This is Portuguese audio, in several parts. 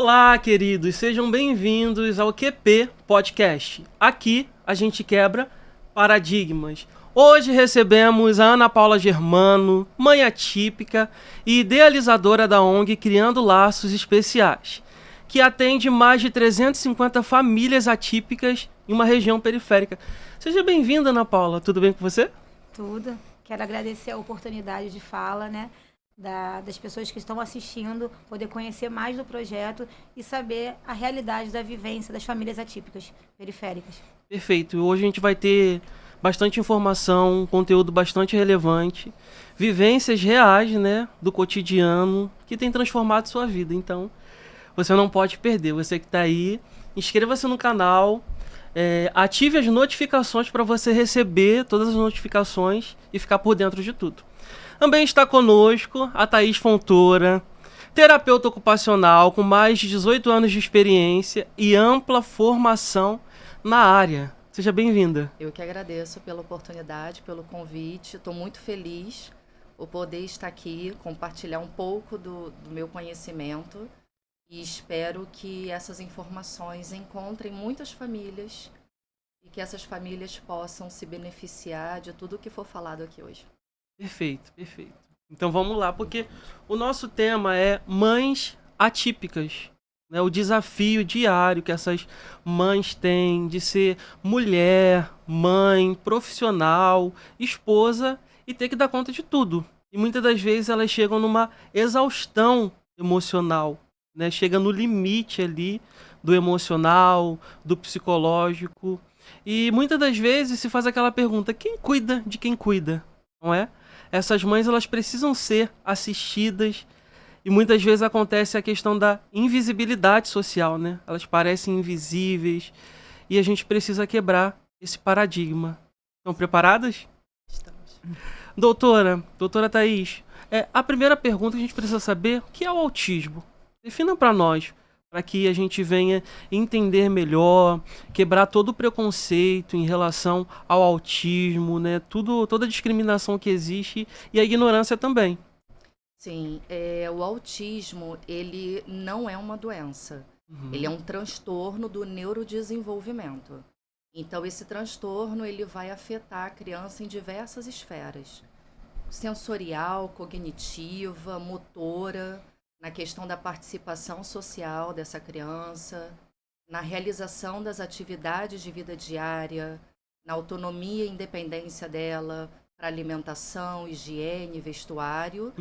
Olá, queridos, sejam bem-vindos ao QP Podcast. Aqui a gente quebra paradigmas. Hoje recebemos a Ana Paula Germano, mãe atípica e idealizadora da ONG Criando Laços Especiais, que atende mais de 350 famílias atípicas em uma região periférica. Seja bem-vinda, Ana Paula. Tudo bem com você? Tudo. Quero agradecer a oportunidade de fala, das pessoas que estão assistindo, poder conhecer mais do projeto e saber a realidade da vivência das famílias atípicas periféricas. Perfeito. Hoje a gente vai ter bastante informação, conteúdo bastante relevante, vivências reais, do cotidiano que tem transformado sua vida. Então, você não pode perder. Você que está aí, inscreva-se no canal, ative as notificações para você receber todas as notificações e ficar por dentro de tudo. Também está conosco a Thaís Fontoura, terapeuta ocupacional com mais de 18 anos de experiência e ampla formação na área. Seja bem-vinda. Eu que agradeço pela oportunidade, pelo convite. Estou muito feliz por poder estar aqui, compartilhar um pouco do meu conhecimento e espero que essas informações encontrem muitas famílias e que essas famílias possam se beneficiar de tudo o que for falado aqui hoje. Perfeito, perfeito. Então vamos lá, porque o nosso tema é mães atípicas. O desafio diário que essas mães têm de ser mulher, mãe, profissional, esposa e ter que dar conta de tudo. E muitas das vezes elas chegam numa exaustão emocional, chega no limite ali do emocional, do psicológico. E muitas das vezes se faz aquela pergunta: quem cuida de quem cuida? Não é? Essas mães, elas precisam ser assistidas e muitas vezes acontece a questão da invisibilidade social, Elas parecem invisíveis e a gente precisa quebrar esse paradigma. Estão preparadas? Estamos. Doutora Thaís, a primeira pergunta que a gente precisa saber: o que é o autismo? Defina para nós, para que a gente venha entender melhor, quebrar todo o preconceito em relação ao autismo, toda a discriminação que existe e a ignorância também. Sim, o autismo, ele não é uma doença. Ele é um transtorno do neurodesenvolvimento. Então, esse transtorno, ele vai afetar a criança em diversas esferas. Sensorial, cognitiva, motora, na questão da participação social dessa criança, na realização das atividades de vida diária, na autonomia e independência dela, para alimentação, higiene, vestuário,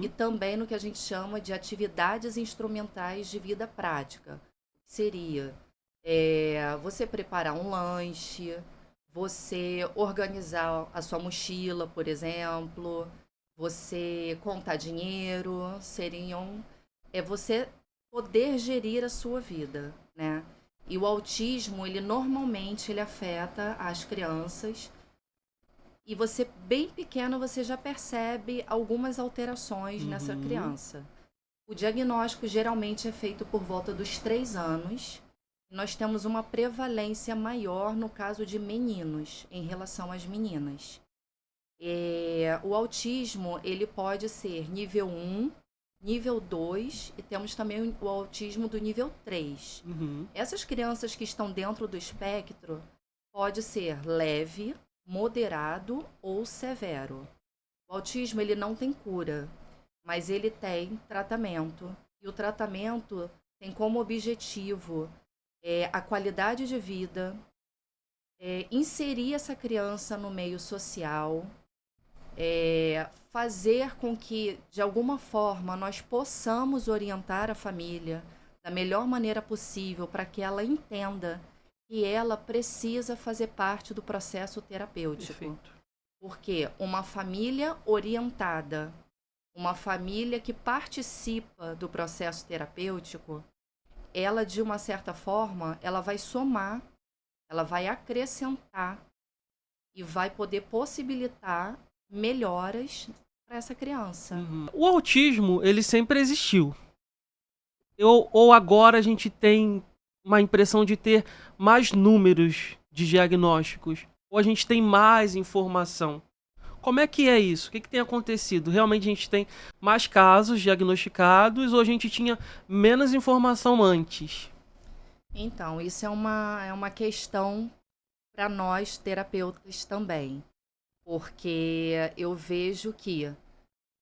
e também no que a gente chama de atividades instrumentais de vida prática. Seria você preparar um lanche, você organizar a sua mochila, por exemplo, você contar dinheiro, você poder gerir a sua vida, E o autismo, ele normalmente afeta as crianças e você, bem pequeno, você já percebe algumas alterações nessa criança. O diagnóstico geralmente é feito por volta dos 3 anos. Nós temos uma prevalência maior no caso de meninos em relação às meninas. O autismo, ele pode ser nível 1, nível 2 e temos também o autismo do nível 3. Essas crianças que estão dentro do espectro pode ser leve, moderado ou severo. O autismo, ele não tem cura, mas ele tem tratamento. E o tratamento tem como objetivo a qualidade de vida, inserir essa criança no meio social, fazer com que, de alguma forma, nós possamos orientar a família da melhor maneira possível para que ela entenda que ela precisa fazer parte do processo terapêutico. Perfeito. Porque uma família orientada, uma família que participa do processo terapêutico, ela, de uma certa forma, ela vai somar, ela vai acrescentar e vai poder possibilitar melhoras para essa criança. O autismo, ele sempre existiu. Ou agora a gente tem uma impressão de ter mais números de diagnósticos, ou a gente tem mais informação. Como é que é isso? O que tem acontecido? Realmente a gente tem mais casos diagnosticados ou a gente tinha menos informação antes? Então, isso é uma questão para nós terapeutas também, porque eu vejo que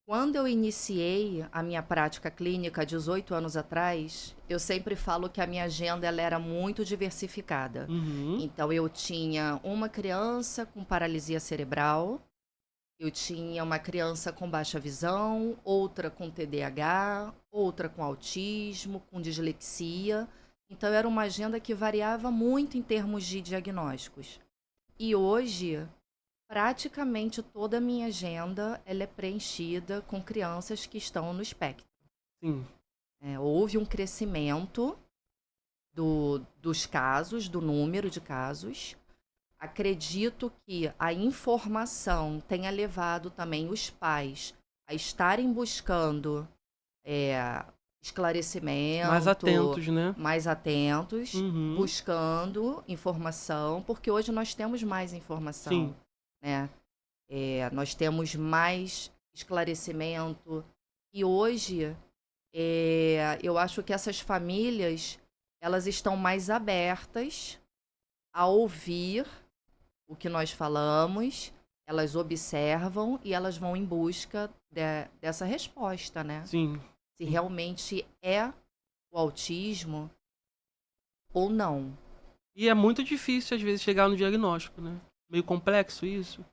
quando eu iniciei a minha prática clínica 18 anos atrás, eu sempre falo que a minha agenda ela era muito diversificada. Uhum. Então, eu tinha uma criança com paralisia cerebral, eu tinha uma criança com baixa visão, outra com TDAH, outra com autismo, com dislexia. Então, era uma agenda que variava muito em termos de diagnósticos. E hoje, praticamente toda a minha agenda ela é preenchida com crianças que estão no espectro. Sim. Houve um crescimento dos casos, do número de casos. Acredito que a informação tenha levado também os pais a estarem buscando esclarecimento. Mais atentos, né? Mais atentos, Uhum. buscando informação, porque hoje nós temos mais informação. Sim. Né? Nós temos mais esclarecimento. E hoje, eu acho que essas famílias, elas estão mais abertas a ouvir o que nós falamos, elas observam e elas vão em busca dessa resposta, né? Sim. Se realmente é o autismo ou não. E é muito difícil, às vezes, chegar no diagnóstico, né? Meio complexo isso.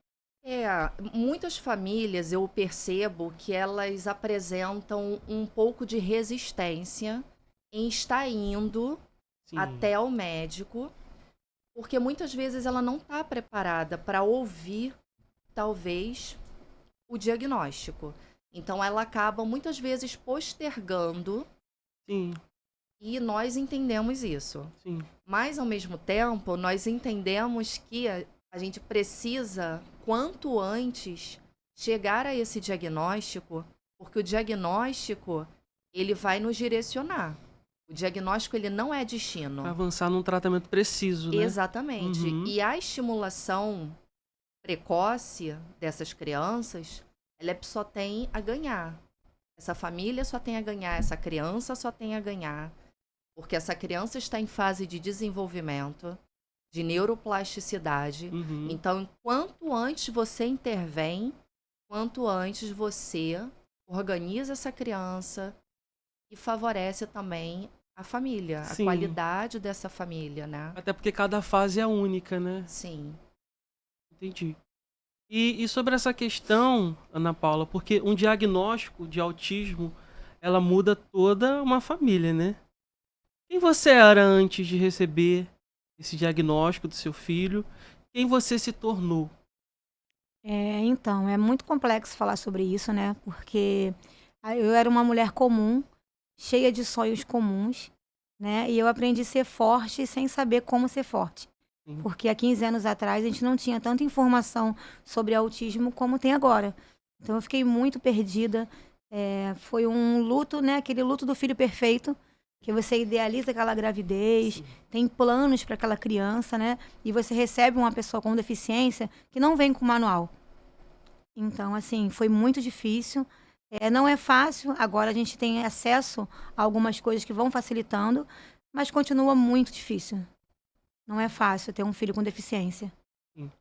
Muitas famílias eu percebo que elas apresentam um pouco de resistência em estar indo Sim. até o médico, porque muitas vezes ela não está preparada para ouvir, talvez, o diagnóstico. Então, ela acaba muitas vezes postergando. Sim. E nós entendemos isso. Sim. Mas, ao mesmo tempo, nós entendemos que a gente precisa, quanto antes, chegar a esse diagnóstico, porque o diagnóstico, ele vai nos direcionar. O diagnóstico, ele não é destino. Avançar num tratamento preciso, né? Exatamente. Uhum. E a estimulação precoce dessas crianças, ela só tem a ganhar. Essa família só tem a ganhar, essa criança só tem a ganhar. Porque essa criança está em fase de desenvolvimento, de neuroplasticidade. Uhum. Então, quanto antes você intervém, quanto antes você organiza essa criança e favorece também a família, Sim. a qualidade dessa família, né? Até porque cada fase é única, né? Sim. Entendi. E sobre essa questão, Ana Paula, porque um diagnóstico de autismo, ela muda toda uma família, né? Quem você era antes de receber esse diagnóstico do seu filho? Quem você se tornou? Então, é muito complexo falar sobre isso, né? Porque eu era uma mulher comum, cheia de sonhos comuns, né? E eu aprendi a ser forte sem saber como ser forte. Sim. Porque há 15 anos atrás a gente não tinha tanta informação sobre autismo como tem agora. Então eu fiquei muito perdida. Foi um luto, né? Aquele luto do filho perfeito, que você idealiza aquela gravidez, Sim. tem planos para aquela criança, né? E você recebe uma pessoa com deficiência que não vem com manual. Então, assim, foi muito difícil. Não é fácil, agora a gente tem acesso a algumas coisas que vão facilitando, mas continua muito difícil. Não é fácil ter um filho com deficiência. Sim.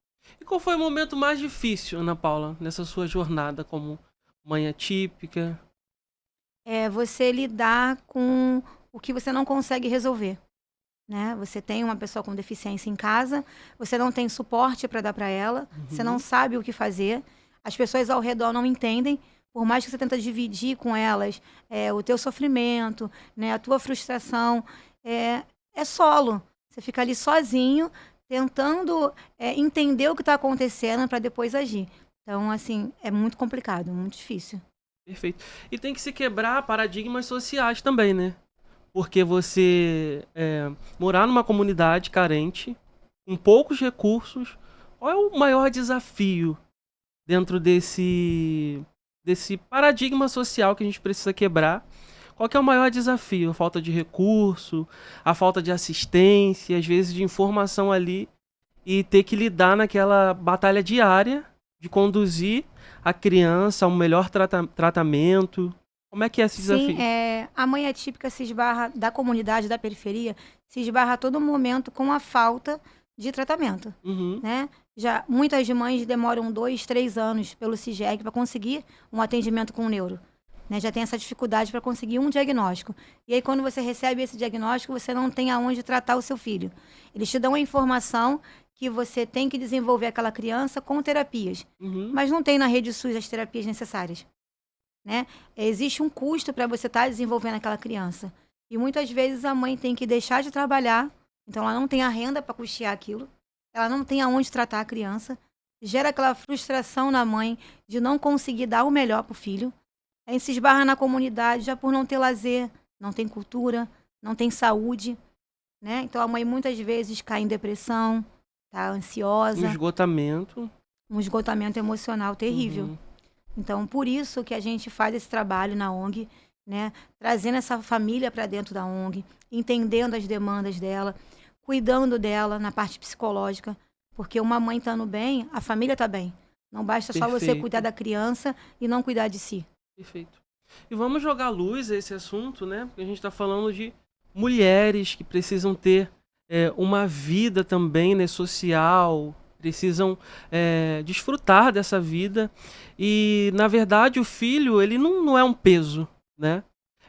E qual foi o momento mais difícil, Ana Paula, nessa sua jornada como mãe atípica? Você lidar com o que você não consegue resolver, né? Você tem uma pessoa com deficiência em casa, você não tem suporte para dar para ela, você não sabe o que fazer, as pessoas ao redor não entendem, por mais que você tenta dividir com elas o teu sofrimento, né, a tua frustração, é solo. Você fica ali sozinho, tentando entender o que está acontecendo para depois agir. Então, assim, é muito complicado, muito difícil. Perfeito. E tem que se quebrar paradigmas sociais também, né? Porque você morar numa comunidade carente, com poucos recursos, qual é o maior desafio dentro desse paradigma social que a gente precisa quebrar? Qual que é o maior desafio? A falta de recurso, a falta de assistência, às vezes de informação ali, e ter que lidar naquela batalha diária de conduzir a criança a um melhor tratamento? Como é que é esse desafio? Sim, a mãe atípica se esbarra, da comunidade, da periferia, se esbarra a todo momento com a falta de tratamento, Uhum, né? Já muitas mães demoram 2, 3 anos pelo CIGEG para conseguir um atendimento com o neuro, né? Já tem essa dificuldade para conseguir um diagnóstico. E aí, quando você recebe esse diagnóstico, você não tem aonde tratar o seu filho. Eles te dão a informação que você tem que desenvolver aquela criança com terapias, uhum, mas não tem na rede SUS as terapias necessárias, né? Existe um custo para você estar desenvolvendo aquela criança. E muitas vezes a mãe tem que deixar de trabalhar, então ela não tem a renda para custear aquilo, ela não tem aonde tratar a criança, gera aquela frustração na mãe de não conseguir dar o melhor para o filho, aí se esbarra na comunidade já por não ter lazer, não tem cultura, não tem saúde, né? Então a mãe muitas vezes cai em depressão, tá um ansiosa, esgotamento. um esgotamento emocional terrível. Uhum, Então, por isso que a gente faz esse trabalho na ONG, né? Trazendo essa família para dentro da ONG, entendendo as demandas dela, cuidando dela na parte psicológica, porque uma mãe estando bem, a família está bem. Não basta só você perfeito. cuidar da criança e não cuidar de si. Perfeito. E vamos jogar luz a esse assunto, né? Porque a gente está falando de mulheres que precisam ter uma vida também, né, social, precisam desfrutar dessa vida. E, na verdade, o filho, ele não é um peso, né?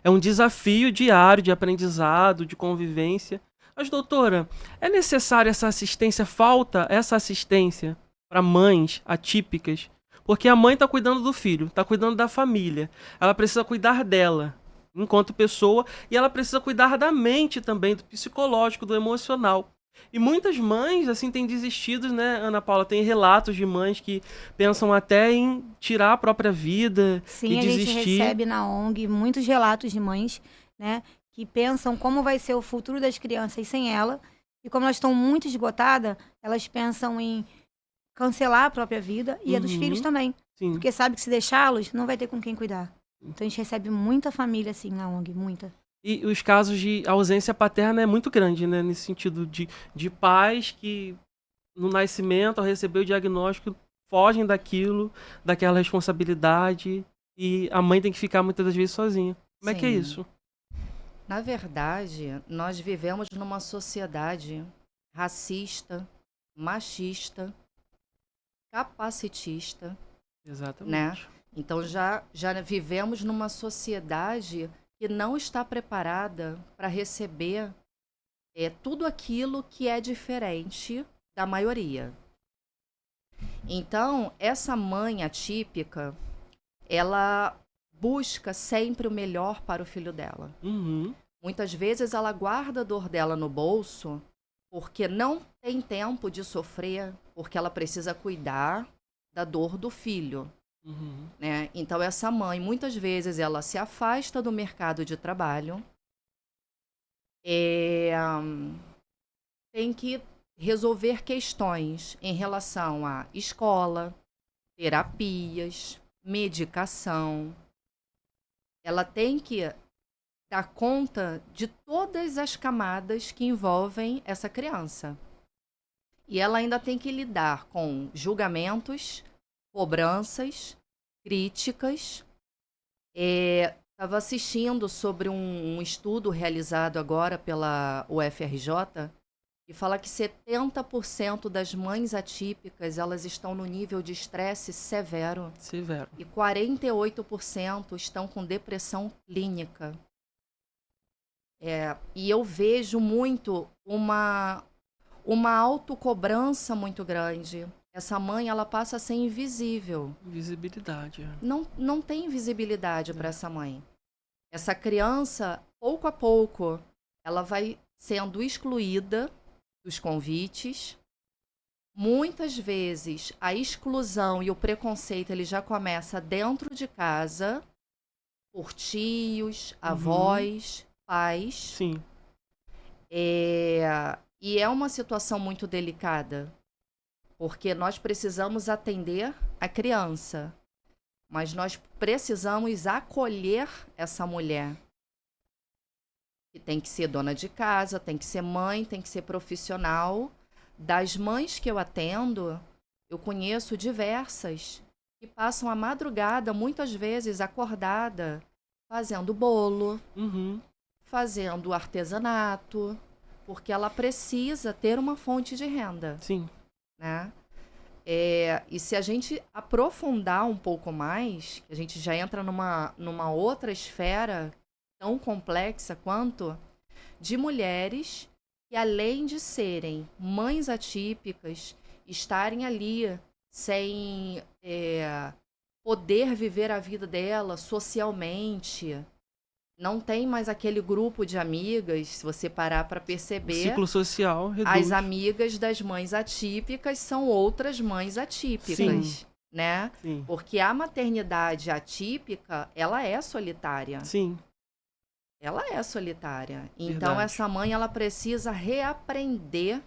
É um desafio diário de aprendizado, de convivência. Mas, doutora, é necessária essa assistência? Falta essa assistência para mães atípicas? Porque a mãe está cuidando do filho, está cuidando da família. Ela precisa cuidar dela, enquanto pessoa, e ela precisa cuidar da mente também, do psicológico, do emocional. E muitas mães, assim, têm desistido, né, Ana Paula? Tem relatos de mães que pensam até em tirar a própria vida e Sim, a gente desistir. recebe na ONG muitos relatos de mães, né, que pensam como vai ser o futuro das crianças sem ela. E como elas estão muito esgotadas, elas pensam em cancelar a própria vida e a dos filhos Uhum, também. sim. Porque sabe que se deixá-los, não vai ter com quem cuidar. Então a gente recebe muita família assim na ONG, muita. E os casos de ausência paterna é muito grande, né? Nesse sentido de pais que, no nascimento, ao receber o diagnóstico, fogem daquela responsabilidade, e a mãe tem que ficar muitas das vezes sozinha. Como é que é Sim. isso? Na verdade, nós vivemos numa sociedade racista, machista, capacitista, Exatamente. Então já vivemos numa sociedade que não está preparada para receber tudo aquilo que é diferente da maioria. Então, essa mãe atípica, ela busca sempre o melhor para o filho dela. Uhum, Muitas vezes ela guarda a dor dela no bolso porque não tem tempo de sofrer, porque ela precisa cuidar da dor do filho. uhum. Né? Então, essa mãe, muitas vezes, ela se afasta do mercado de trabalho, tem que resolver questões em relação à escola, terapias, medicação. Ela tem que dar conta de todas as camadas que envolvem essa criança. E ela ainda tem que lidar com julgamentos, cobranças, críticas. Estava assistindo sobre um estudo realizado agora pela UFRJ que fala que 70% das mães atípicas elas estão no nível de estresse severo Severo. e 48% estão com depressão clínica. E eu vejo muito uma autocobrança muito grande. Essa mãe, ela passa a ser invisível. Visibilidade. Não tem visibilidade para essa mãe. Essa criança, pouco a pouco, ela vai sendo excluída dos convites. Muitas vezes, a exclusão e o preconceito, ele já começa dentro de casa, por tios, avós, pais. Sim. E é uma situação muito delicada, porque nós precisamos atender a criança, mas nós precisamos acolher essa mulher, que tem que ser dona de casa, tem que ser mãe, tem que ser profissional. Das mães que eu atendo, Eu conheço diversas que passam a madrugada, muitas vezes acordada, fazendo bolo, Uhum. fazendo artesanato, porque ela precisa ter uma fonte de renda, Sim. né? E se a gente aprofundar um pouco mais, que a gente já entra numa outra esfera tão complexa quanto de mulheres que, além de serem mães atípicas, estarem ali sem poder viver a vida dela socialmente, não tem mais aquele grupo de amigas, se você parar para O perceber. ciclo social reduz. As amigas das mães atípicas são outras mães atípicas, né? Sim. Porque a maternidade atípica, ela é solitária. Sim. Ela é solitária. Então, Verdade. essa mãe, ela precisa reaprender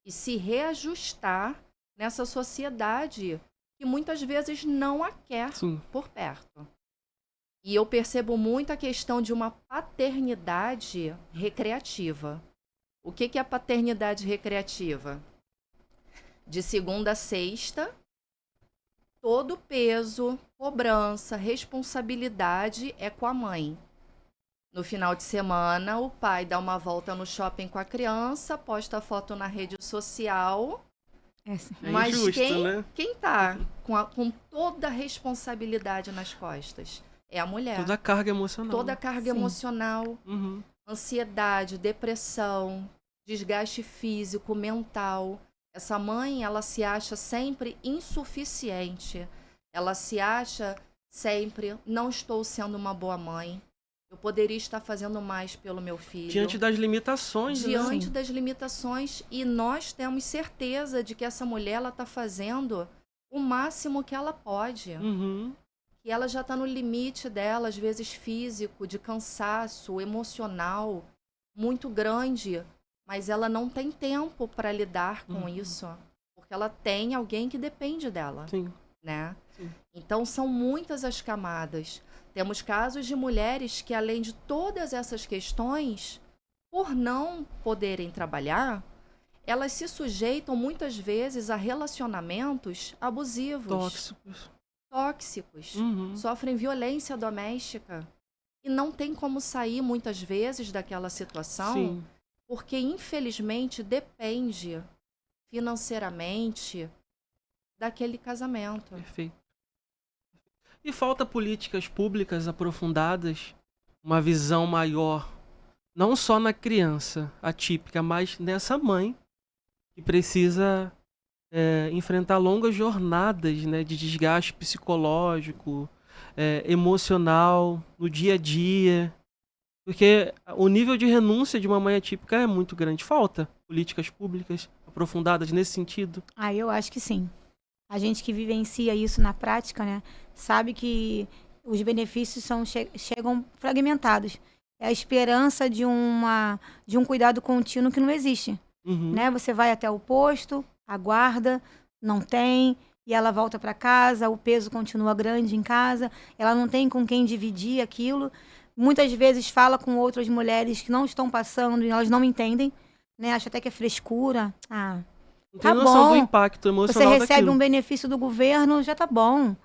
e se reajustar nessa sociedade que muitas vezes não a quer Sim. por perto. E eu percebo muito a questão de uma paternidade recreativa. O que é a paternidade recreativa? De segunda a sexta, todo peso, cobrança, responsabilidade é com a mãe. No final de semana, o pai dá uma volta no shopping com a criança, posta foto na rede social. Mas injusto, né? quem tá com toda a responsabilidade nas costas? É a mulher. Toda a carga emocional. Toda a carga emocional, Uhum. ansiedade, depressão, desgaste físico, mental. Essa mãe, ela se acha sempre insuficiente. Ela se acha sempre, não estou sendo uma boa mãe. Eu poderia estar fazendo mais pelo meu filho. Diante das limitações, Diante né? das limitações. E nós temos certeza de que essa mulher, ela está fazendo o máximo que ela pode. Uhum. E ela já está no limite dela, às vezes físico, de cansaço, emocional, muito grande. Mas ela não tem tempo para lidar com isso. Porque ela tem alguém que depende dela. Sim. Né? Sim. Então, são muitas as camadas. Temos casos de mulheres que, além de todas essas questões, por não poderem trabalhar, elas se sujeitam muitas vezes a relacionamentos abusivos. Tóxicos. Uhum. Sofrem violência doméstica. E não tem como sair, muitas vezes, daquela situação, Sim. porque, infelizmente, depende financeiramente daquele casamento. Perfeito. E falta políticas públicas aprofundadas, uma visão maior, não só na criança atípica, mas nessa mãe que precisa enfrentar longas jornadas, né, de desgaste psicológico, emocional, no dia a dia. Porque o nível de renúncia de uma mãe atípica é muito grande. Falta políticas públicas aprofundadas nesse sentido? Eu acho que sim. A gente que vivencia isso na prática, né, sabe que os benefícios chegam fragmentados. É a esperança de um cuidado contínuo que não existe. Uhum. Né? Você vai até o posto, aguarda, não tem, e ela volta para casa, o peso continua grande em casa, ela não tem com quem dividir aquilo. Muitas vezes fala com outras mulheres que não estão passando e elas não entendem, né? Acha até que é frescura. Não tem noção do impacto emocional Você recebe daquilo. um benefício do governo, já tá bom.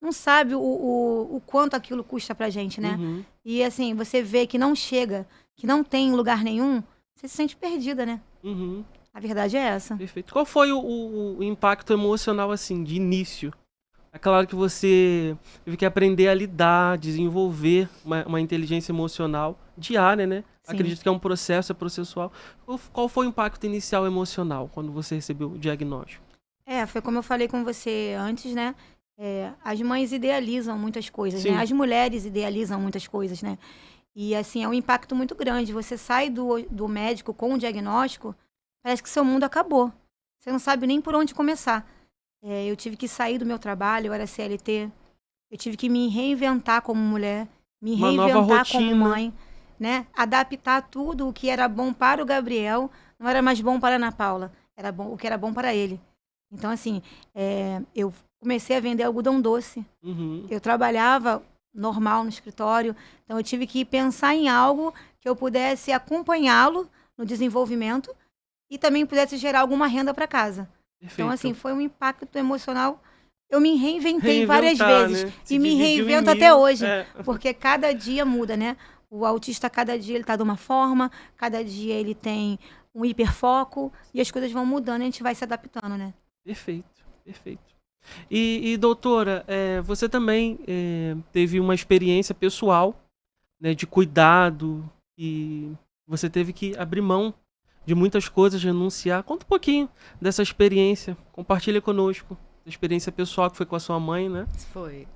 Não sabe o quanto aquilo custa pra gente, né? Uhum. E assim, você vê que não chega, que não tem lugar nenhum, você se sente perdida, né? Uhum. A verdade é essa. Perfeito. Qual foi o impacto emocional, assim, de início? É claro que você teve que aprender a lidar, desenvolver uma inteligência emocional diária, né? Sim. Acredito que é um processo, é processual. Qual foi o impacto inicial emocional quando você recebeu o diagnóstico? Foi como eu falei com você antes, né? As mães idealizam muitas coisas, Sim. né? As mulheres idealizam muitas coisas, né? E, assim, é um impacto muito grande. Você sai do médico com o diagnóstico, parece que seu mundo acabou. Você não sabe nem por onde começar. Eu tive que sair do meu trabalho, eu era CLT. Eu tive que me reinventar como mulher, me Uma nova reinventar rotina. como mãe, né? Adaptar tudo o que era bom para o Gabriel, não era mais bom para a Ana Paula. Era bom, o que era bom para ele. Então, assim, eu comecei a vender algodão doce. Uhum. Eu trabalhava normal no escritório, então eu tive que pensar em algo que eu pudesse acompanhá-lo no desenvolvimento e também pudesse gerar alguma renda para casa. Então, assim, foi um impacto emocional. Eu me reinventei Reinventar, várias vezes. né? E me dividiu em reinvento mil, até hoje. é. Porque cada dia muda, né? O autista, cada dia, ele tá de uma forma. Cada dia ele tem um hiperfoco. E as coisas vão mudando e a gente vai se adaptando, né? Perfeito, perfeito. E doutora, você também teve uma experiência pessoal, né, de cuidado, e você teve que abrir mão de muitas coisas, renunciar. Conta um pouquinho dessa experiência, compartilha conosco. A experiência pessoal que foi com a sua mãe, né? Foi.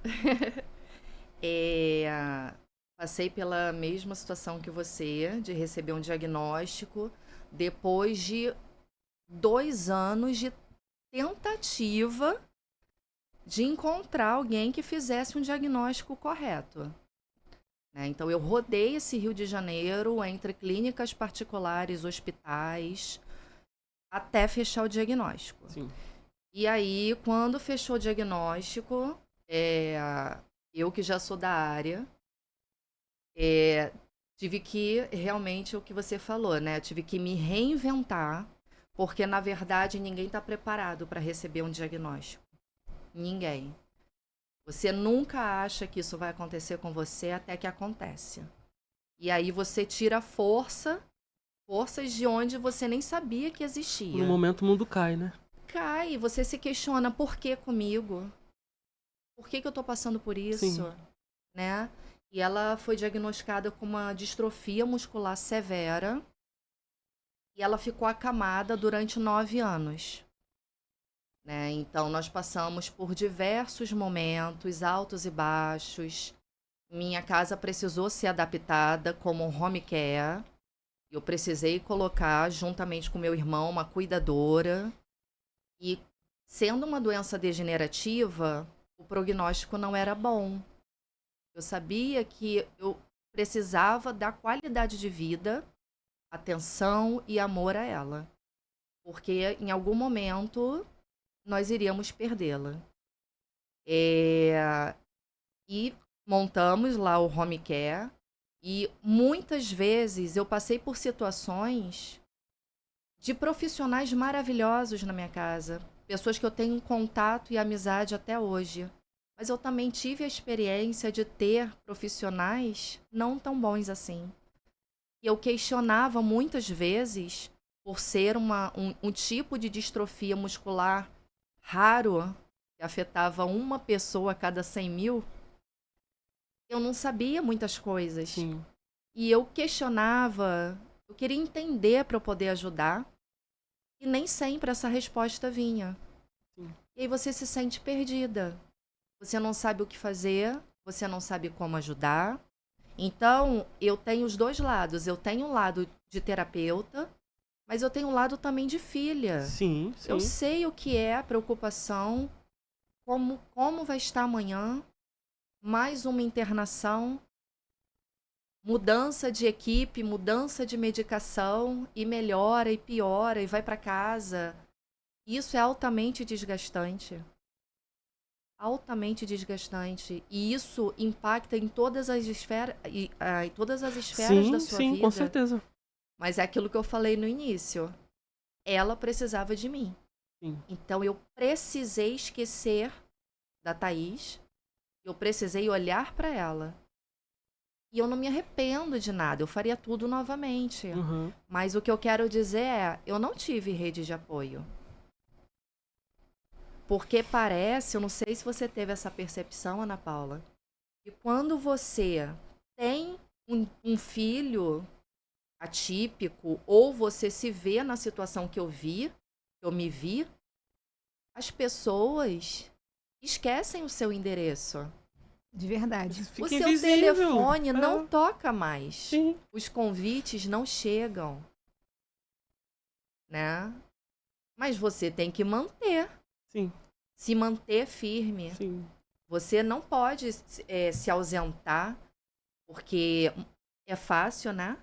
Passei pela mesma situação que você, de receber um diagnóstico, depois de 2 anos de tentativa de encontrar alguém que fizesse um diagnóstico correto. Né? Então, eu rodei esse Rio de Janeiro entre clínicas particulares, hospitais, até fechar o diagnóstico. Sim. E aí, quando fechou o diagnóstico, eu que já sou da área, tive que, realmente, o que você falou, né? Tive que me reinventar, porque, na verdade, ninguém está preparado para receber um diagnóstico. Ninguém. Você nunca acha que isso vai acontecer com você até que acontece. E aí você tira forças de onde você nem sabia que existia. No momento o mundo cai, né? Cai, você se questiona, por que comigo? Por que eu tô passando por isso? Sim. Né? E ela foi diagnosticada com uma distrofia muscular severa e ela ficou acamada durante 9 anos. Né? Então, nós passamos por diversos momentos, altos e baixos. Minha casa precisou ser adaptada como um home care. Eu precisei colocar, juntamente com meu irmão, uma cuidadora. E, sendo uma doença degenerativa, o prognóstico não era bom. Eu sabia que eu precisava dar qualidade de vida, atenção e amor a ela. Porque, em algum momento, nós iríamos perdê-la. E montamos lá o home care. E muitas vezes eu passei por situações de profissionais maravilhosos na minha casa. Pessoas que eu tenho contato e amizade até hoje. Mas eu também tive a experiência de ter profissionais não tão bons assim. E eu questionava muitas vezes, por ser um tipo de distrofia muscular raro, que afetava uma pessoa a cada 100 mil, eu não sabia muitas coisas. Sim. E eu questionava, eu queria entender para eu poder ajudar, e nem sempre essa resposta vinha. Sim. E aí você se sente perdida. Você não sabe o que fazer, você não sabe como ajudar. Então, eu tenho os dois lados. Eu tenho um lado de terapeuta, mas eu tenho um lado também de filha. Sim, sim. Eu sei o que é a preocupação, como vai estar amanhã, mais uma internação, mudança de equipe, mudança de medicação, e melhora e piora e vai para casa. Isso é altamente desgastante. Altamente desgastante. E isso impacta em todas as esferas, Sim, da sua sim, vida. com certeza. Mas é aquilo que eu falei no início. Ela precisava de mim. Sim. Então eu precisei esquecer da Thaís. Eu precisei olhar para ela. E eu não me arrependo de nada. Eu faria tudo novamente. Uhum. Mas o que eu quero dizer é, eu não tive rede de apoio. Porque parece, eu não sei se você teve essa percepção, Ana Paula, que quando você tem um filho atípico, ou você se vê na situação que eu me vi, as pessoas esquecem o seu endereço. De verdade. O seu telefone não toca mais. Sim. Os convites não chegam. Né? Mas você tem que manter. Sim. Se manter firme. Sim. Você não pode se ausentar, porque é fácil, né?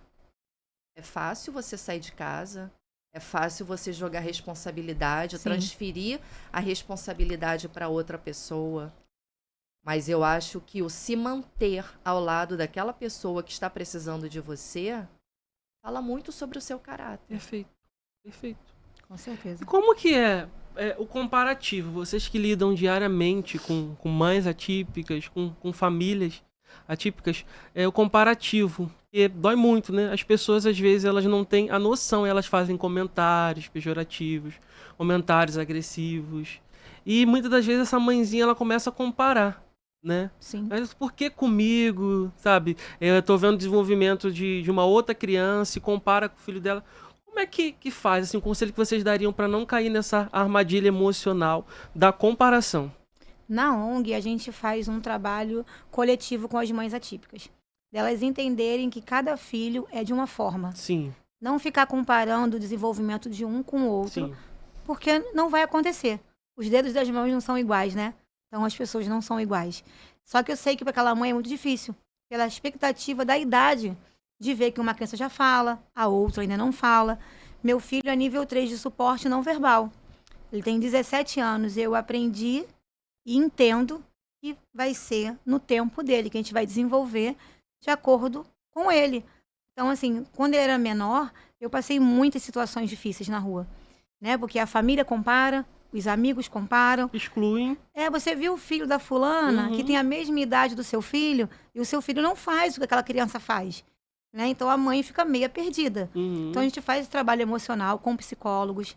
É fácil você sair de casa. É fácil você jogar responsabilidade, Sim. transferir a responsabilidade para outra pessoa. Mas eu acho que o se manter ao lado daquela pessoa que está precisando de você fala muito sobre o seu caráter. Perfeito. Perfeito. Com certeza. E como que é o comparativo, vocês que lidam diariamente com mães atípicas, com famílias atípicas, o comparativo, que dói muito, né? As pessoas, às vezes, elas não têm a noção, elas fazem comentários pejorativos, comentários agressivos, e muitas das vezes essa mãezinha, ela começa a comparar, né? Sim. Mas por que comigo, sabe? Eu tô vendo o desenvolvimento de uma outra criança e compara com o filho dela. Como é que faz, assim, um conselho que vocês dariam para não cair nessa armadilha emocional da comparação? Na ONG, a gente faz um trabalho coletivo com as mães atípicas. Delas entenderem que cada filho é de uma forma. Sim, Não ficar comparando o desenvolvimento de um com o outro, sim. porque não vai acontecer. Os dedos das mãos não são iguais, né? Então as pessoas não são iguais. Só que eu sei que para aquela mãe é muito difícil, pela expectativa da idade, de ver que uma criança já fala, a outra ainda não fala. Meu filho é nível 3 de suporte não verbal. Ele tem 17 anos. Eu aprendi e entendo que vai ser no tempo dele, que a gente vai desenvolver de acordo com ele. Então, assim, quando ele era menor, eu passei muitas situações difíceis na rua, né? Porque a família compara, os amigos comparam. Excluem. Você viu o filho da fulana, que tem a mesma idade do seu filho, e o seu filho não faz o que aquela criança faz, né? Então, a mãe fica meio perdida. Então, a gente faz esse trabalho emocional com psicólogos,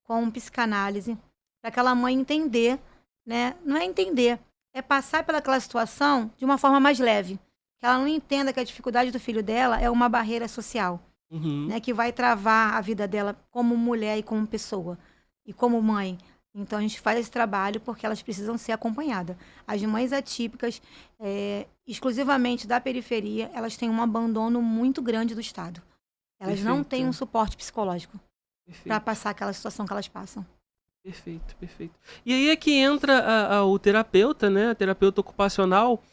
com psicanálise, para aquela mãe entender, né? Não é entender, é passar pelaquela situação de uma forma mais leve. Que ela não entenda que a dificuldade do filho dela é uma barreira social, né? Que vai travar a vida dela como mulher e como pessoa. E como mãe. Então, a gente faz esse trabalho porque elas precisam ser acompanhadas. As mães atípicas, exclusivamente da periferia, elas têm um abandono muito grande do Estado. Elas não têm um suporte psicológico para passar aquela situação que elas passam. Perfeito, perfeito. E aí é que entra o terapeuta, né? A terapeuta ocupacional,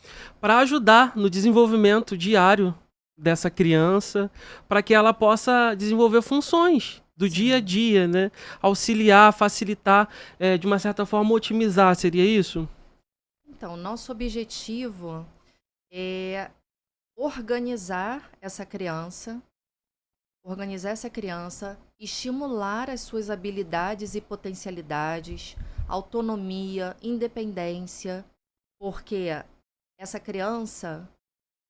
para ajudar no desenvolvimento diário dessa criança, para que ela possa desenvolver funções do dia a dia, né? Auxiliar, facilitar, de uma certa forma, otimizar, seria isso? Então, nosso objetivo é organizar essa criança, estimular as suas habilidades e potencialidades, autonomia, independência, porque essa criança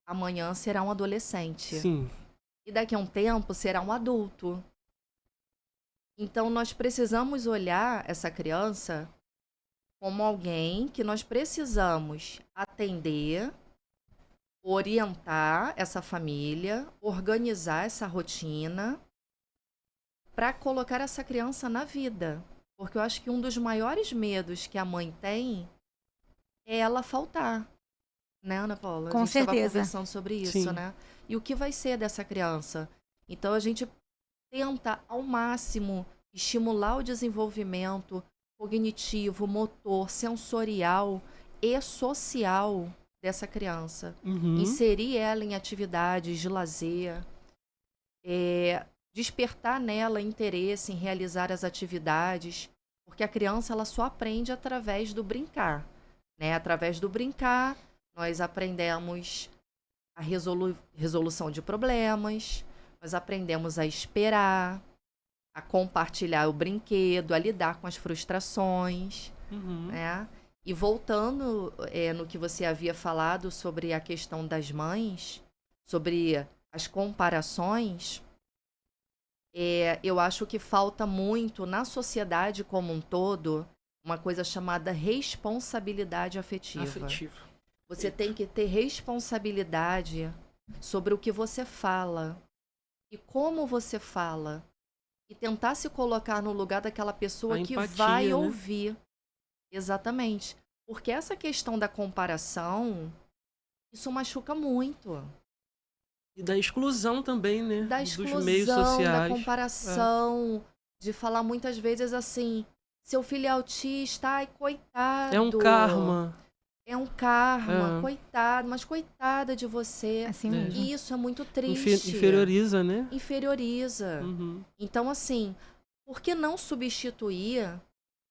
amanhã será um adolescente. Sim. E daqui a um tempo será um adulto. Então, nós precisamos olhar essa criança como alguém que nós precisamos atender, orientar essa família, organizar essa rotina para colocar essa criança na vida. Porque eu acho que um dos maiores medos que a mãe tem é ela faltar. Né, Ana Paula? Com a gente estava certeza. conversando sobre isso, Sim. né? E o que vai ser dessa criança? Então, a gente tenta, ao máximo, estimular o desenvolvimento cognitivo, motor, sensorial e social dessa criança. Inserir ela em atividades de lazer, despertar nela interesse em realizar as atividades, porque a criança ela só aprende através do brincar, né? Através do brincar, nós aprendemos a resolução de problemas, nós aprendemos a esperar, a compartilhar o brinquedo, a lidar com as frustrações, né? E voltando no que você havia falado sobre a questão das mães, sobre as comparações, eu acho que falta muito na sociedade como um todo uma coisa chamada responsabilidade afetiva. Você tem que ter responsabilidade sobre o que você fala e como você fala. E tentar se colocar no lugar daquela pessoa que empatia, vai né? ouvir. Exatamente. Porque essa questão da comparação, isso machuca muito. E da exclusão também, né? Da Dos meios exclusão, sociais. da comparação, de falar muitas vezes assim, seu filho é autista, ai, coitado. É um karma. É um karma, coitado, mas coitada de você. Assim mesmo. E isso é muito triste. Inferioriza, né? Inferioriza. Então, assim, por que não substituir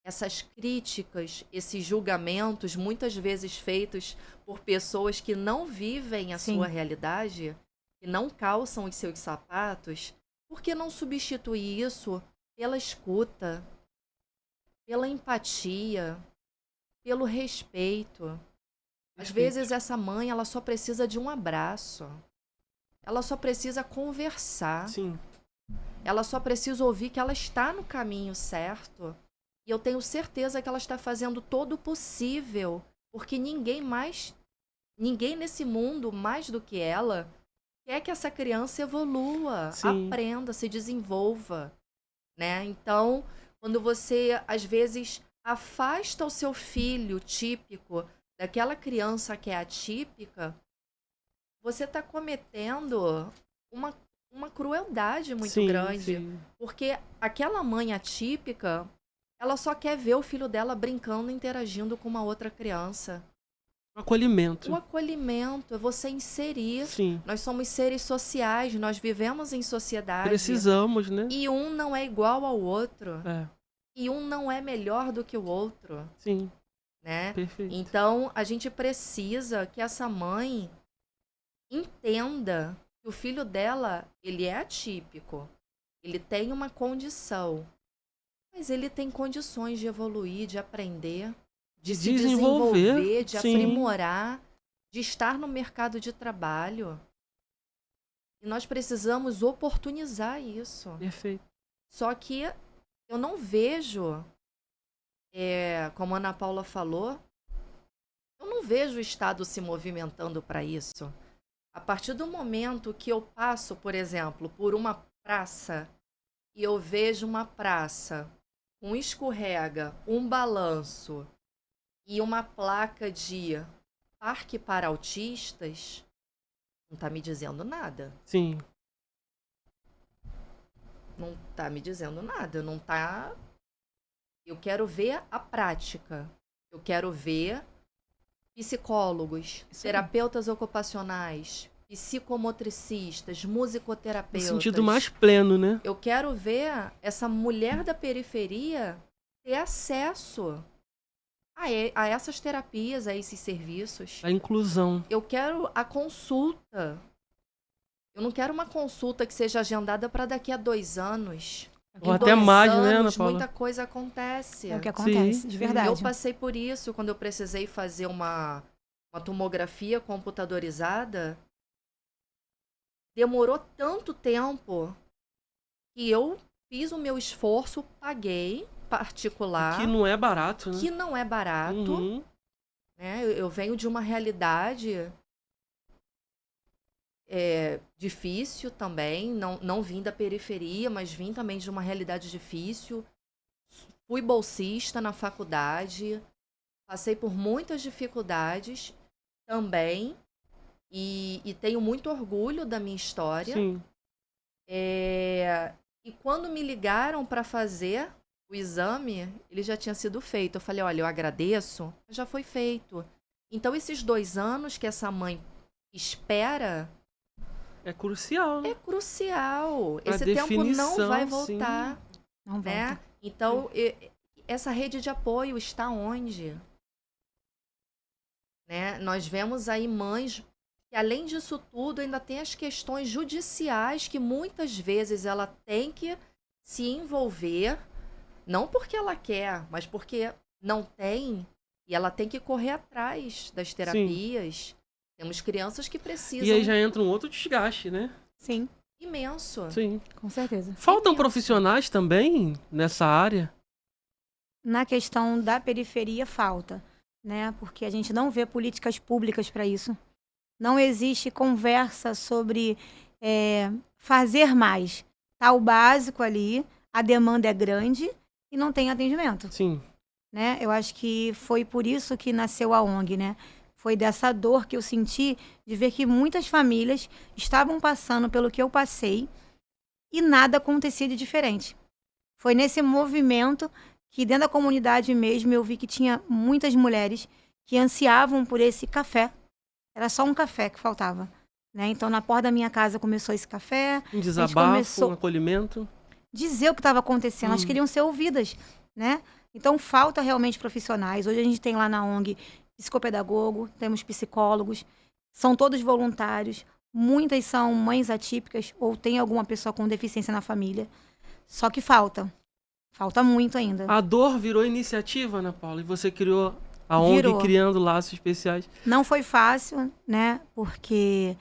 essas críticas, esses julgamentos, muitas vezes feitos por pessoas que não vivem a sua realidade, que não calçam os seus sapatos? Por que não substituir isso pela escuta, pela empatia, pelo respeito. Às Perfeito. vezes essa mãe, ela só precisa de um abraço. Ela só precisa conversar. Sim. Ela só precisa ouvir que ela está no caminho certo. E eu tenho certeza que ela está fazendo todo o possível, porque ninguém nesse mundo, mais do que ela, quer que essa criança evolua, Sim. aprenda, se desenvolva, né? Então, quando você, às vezes, afasta o seu filho típico daquela criança que é atípica, você está cometendo uma crueldade muito Sim, grande. sim. Porque aquela mãe atípica, ela só quer ver o filho dela brincando e interagindo com uma outra criança. Um acolhimento. O acolhimento é você inserir. Sim. Nós somos seres sociais, nós vivemos em sociedade. Precisamos, né? E um não é igual ao outro. É. E um não é melhor do que o outro, Sim. né? Perfeito. Então, a gente precisa que essa mãe entenda que o filho dela, ele é atípico. Ele tem uma condição. Mas ele tem condições de evoluir, de aprender, de se desenvolver, de sim. aprimorar, de estar no mercado de trabalho. E nós precisamos oportunizar isso. Perfeito. Só que eu não vejo, como a Ana Paula falou, eu não vejo o Estado se movimentando para isso. A partir do momento que eu passo, por exemplo, por uma praça e eu vejo uma praça com um escorrega, um balanço e uma placa de parque para autistas, não está me dizendo nada. Sim. Não está me dizendo nada. Não tá. Eu quero ver a prática. Eu quero ver psicólogos, terapeutas ocupacionais, psicomotricistas, No musicoterapeutas. sentido mais pleno, né? Eu quero ver essa mulher da periferia ter acesso a essas terapias, a esses serviços. A inclusão. Eu quero a consulta. Eu não quero uma consulta que seja agendada para daqui a 2 anos. Ou Em até 2 mais, né, anos, Ana Paula? muita coisa acontece. É o que acontece, Sim, de sim. verdade. Eu passei por isso quando eu precisei fazer uma tomografia computadorizada. Demorou tanto tempo que eu fiz o meu esforço, paguei particular, Que não é barato, né? que não é barato. Uhum. Né? Eu venho de uma realidade difícil também, não vim da periferia, mas vim também de uma realidade difícil. Fui bolsista na faculdade, passei por muitas dificuldades também e tenho muito orgulho da minha história. Sim. E quando me ligaram para fazer o exame, ele já tinha sido feito. Eu falei, olha, eu agradeço, já foi feito. Então, esses 2 anos que essa mãe espera É crucial, né? é crucial. Pra Esse tempo não definição, vai sim. voltar, Não né? volta. Então, essa rede de apoio está onde? Né? Nós vemos aí mães que, além disso tudo, ainda tem as questões judiciais que muitas vezes ela tem que se envolver, não porque ela quer, mas porque não tem, e ela tem que correr atrás das terapias. Temos crianças que precisam E aí já entra um outro desgaste, né? Sim, imenso. Sim. com certeza. Faltam Imenso. profissionais também nessa área? Na questão da periferia, falta, né? Porque a gente não vê políticas públicas para isso. Não existe conversa sobre fazer mais. Tá o básico ali, a demanda é grande e não tem atendimento, Sim. né? Eu acho que foi por isso que nasceu a ONG, né? Foi dessa dor que eu senti de ver que muitas famílias estavam passando pelo que eu passei e nada acontecia de diferente. Foi nesse movimento que dentro da comunidade mesmo eu vi que tinha muitas mulheres que ansiavam por esse café. Era só um café que faltava, né? Então na porta da minha casa começou esse café. Um desabafo, começou- um acolhimento. Dizer o que estava acontecendo, elas queriam ser ouvidas, né? Então falta realmente profissionais. Hoje a gente tem lá na ONG psicopedagogo, temos psicólogos, são todos voluntários. Muitas são mães atípicas ou tem alguma pessoa com deficiência na família. Só que falta. Falta muito ainda. A dor virou iniciativa, Ana Paula, e você criou a ONG Virou. Criando Laços Especiais. Não foi fácil, né? Porque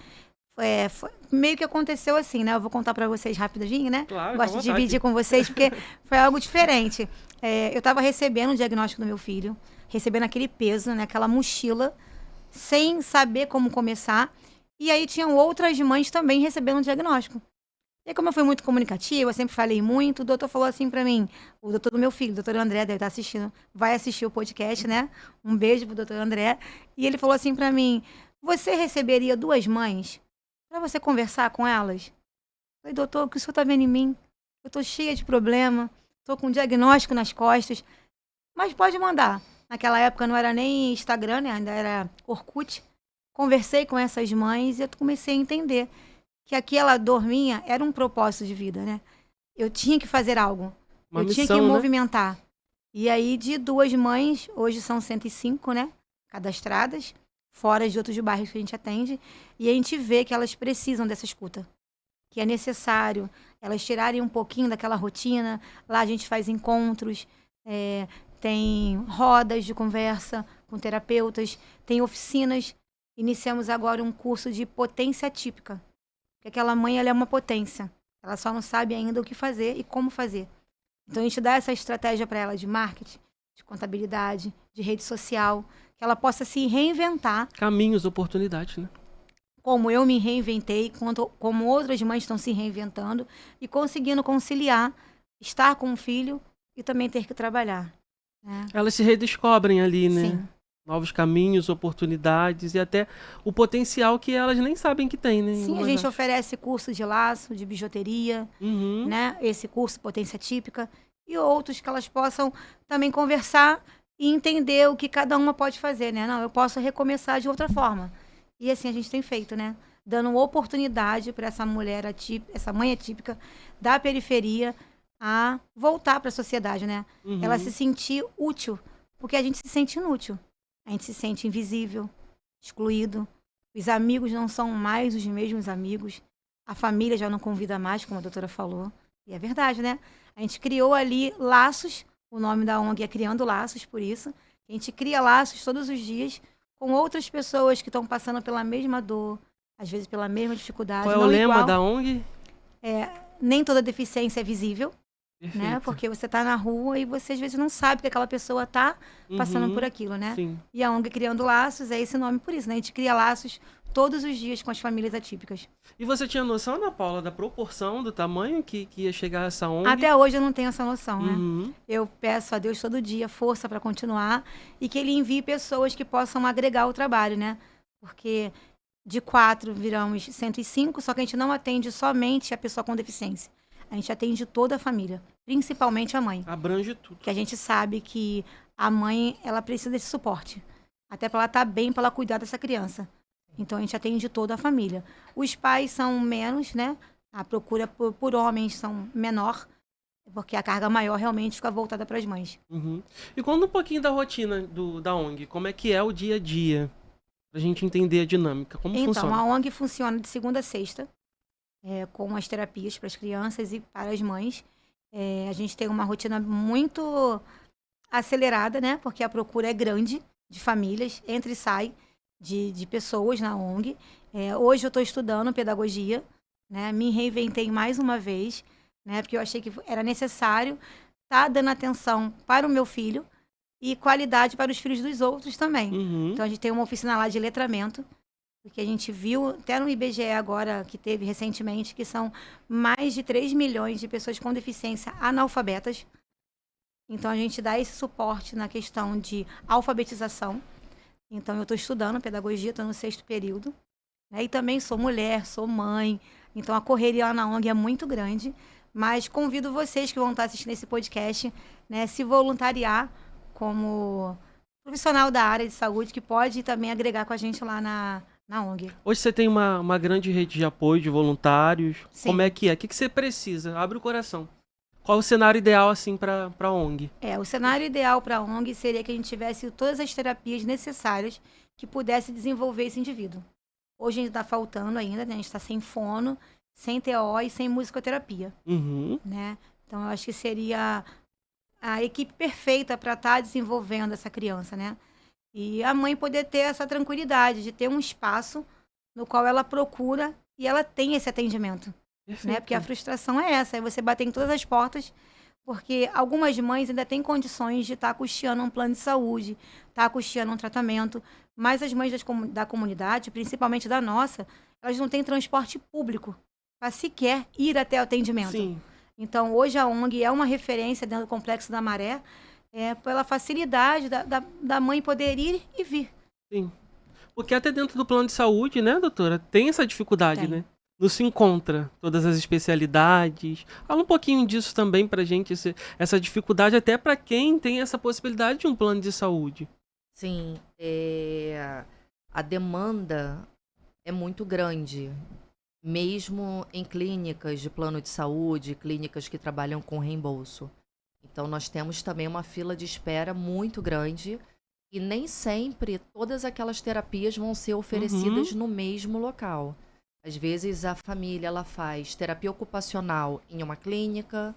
meio que aconteceu assim, né? Eu vou contar pra vocês rapidinho, né? Claro, Gosto fica à de vontade. dividir com vocês, porque foi algo diferente. Eu estava recebendo o diagnóstico do meu filho, recebendo aquele peso, né? Aquela mochila, sem saber como começar. E aí tinham outras mães também recebendo o diagnóstico. E aí, como eu fui muito comunicativa, eu sempre falei muito, o doutor falou assim pra mim, o doutor do meu filho, o doutor André, deve estar assistindo, vai assistir o podcast, né? Um beijo pro doutor André. E ele falou assim pra mim, você receberia 2 mães pra você conversar com elas? Eu falei, doutor, o que o senhor tá vendo em mim? Eu tô cheia de problema, tô com um diagnóstico nas costas, mas pode mandar. Naquela época não era nem Instagram, né? Ainda era Orkut. Conversei com essas mães e eu comecei a entender que aquela dor minha era um propósito de vida, né? Eu tinha que fazer algo. Uma eu tinha que missão, né? movimentar. E aí, de 2 mães, hoje são 105, né? Cadastradas, fora de outros bairros que a gente atende. E a gente vê que elas precisam dessa escuta. Que é necessário elas tirarem um pouquinho daquela rotina. Lá a gente faz encontros, tem rodas de conversa com terapeutas, tem oficinas. Iniciamos agora um curso de potência atípica. Porque aquela mãe, ela é uma potência. Ela só não sabe ainda o que fazer e como fazer. Então, a gente dá essa estratégia para ela de marketing, de contabilidade, de rede social, que ela possa se reinventar, Caminhos, oportunidades, né? como eu me reinventei, como outras mães estão se reinventando e conseguindo conciliar estar com o filho e também ter que trabalhar. Né? Elas se redescobrem ali, né? Sim. Novos caminhos, oportunidades e até o potencial que elas nem sabem que tem, né? Sim, a gente oferece curso de laço, de bijuteria, Uhum. né? Esse curso Potência Típica e outros que elas possam também conversar e entender o que cada uma pode fazer, né? Não, eu posso recomeçar de outra forma. E assim a gente tem feito, né? Dando oportunidade para essa mulher atípica, essa mãe atípica da periferia a voltar para a sociedade, né? Uhum. Ela se sentir útil, porque a gente se sente inútil. A gente se sente invisível, excluído. Os amigos não são mais os mesmos amigos. A família já não convida mais, como a doutora falou. E é verdade, né? A gente criou ali laços. O nome da ONG é Criando Laços, por isso. A gente cria laços todos os dias com outras pessoas que estão passando pela mesma dor, às vezes pela mesma dificuldade. Qual é o não lema igual. da ONG? Nem toda deficiência é visível, Perfeito. né? Porque você está na rua e você às vezes não sabe que aquela pessoa está passando Uhum. por aquilo, né? Sim. E a ONG Criando Laços é esse nome por isso, né? A gente cria laços todos os dias com as famílias atípicas. E você tinha noção, Ana Paula, da proporção, do tamanho que ia chegar essa ONG? Até hoje eu não tenho essa noção, né? Uhum. Eu peço a Deus todo dia força para continuar e que Ele envie pessoas que possam agregar o trabalho, né? Porque de 4 viramos 105, só que a gente não atende somente a pessoa com deficiência. A gente atende toda a família, principalmente a mãe. Abrange tudo. Que a gente sabe que a mãe, ela precisa desse suporte. Até para ela estar bem, para ela cuidar dessa criança. Então, a gente atende toda a família. Os pais são menos, né? A procura por homens são menor, porque a carga maior realmente fica voltada para as mães. Uhum. E conta um pouquinho da rotina da ONG. Como é que é o dia a dia? Pra gente entender a dinâmica. Como Então, funciona? a ONG funciona de segunda a sexta, com as terapias para as crianças e para as mães. A gente tem uma rotina muito acelerada, né? Porque a procura é grande de famílias, entra e sai de pessoas na ONG. Hoje eu estou estudando pedagogia, né? Me reinventei mais uma vez, né? Porque eu achei que era necessário estar dando atenção para o meu filho e qualidade para os filhos dos outros também. Uhum. Então a gente tem uma oficina lá de letramento, porque a gente viu, até no IBGE agora, que teve recentemente, que são mais de 3 milhões de pessoas com deficiência analfabetas. Então a gente dá esse suporte na questão de alfabetização. Então eu estou estudando pedagogia, estou no 6º período. Né? E também sou mulher, sou mãe. Então a correria lá na ONG é muito grande. Mas convido vocês que vão estar assistindo esse podcast, né, se voluntariar como profissional da área de saúde, que pode também agregar com a gente lá na ONG. Hoje você tem uma grande rede de apoio de voluntários. Sim. Como é que é? O que você precisa? Abre o coração. Qual o cenário ideal, assim, para a ONG? O cenário ideal para a ONG seria que a gente tivesse todas as terapias necessárias que pudesse desenvolver esse indivíduo. Hoje a gente está faltando ainda, né? A gente está sem fono, sem TO e sem musicoterapia. Uhum. Né? Então, eu acho que seria a equipe perfeita para estar desenvolvendo essa criança, né? E a mãe poder ter essa tranquilidade de ter um espaço no qual ela procura e ela tem esse atendimento, né? Porque a frustração é essa, é você bater em todas as portas, porque algumas mães ainda têm condições de estar custeando um plano de saúde, estar custeando um tratamento, mas as mães da comunidade, principalmente da nossa, elas não têm transporte público para sequer ir até o atendimento. Sim. Então, hoje a ONG é uma referência dentro do Complexo da Maré, pela facilidade da mãe poder ir e vir. Sim. Porque até dentro do plano de saúde, né, doutora, tem essa dificuldade, Tem. né? Não se encontra todas as especialidades. Fala um pouquinho disso também pra gente, essa dificuldade até para quem tem essa possibilidade de um plano de saúde. Sim, a demanda é muito grande, mesmo em clínicas de plano de saúde, clínicas que trabalham com reembolso. Então, nós temos também uma fila de espera muito grande e nem sempre todas aquelas terapias vão ser oferecidas no mesmo local. Às vezes, a família ela faz terapia ocupacional em uma clínica,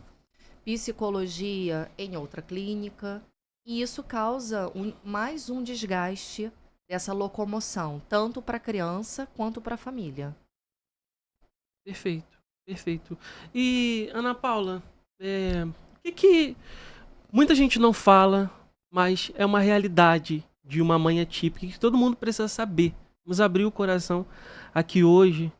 psicologia em outra clínica, e isso causa mais um desgaste dessa locomoção, tanto para a criança quanto para a família. Perfeito, perfeito. E, Ana Paula, o que muita gente não fala, mas é uma realidade de uma mãe atípica que todo mundo precisa saber. Vamos abrir o coração aqui hoje,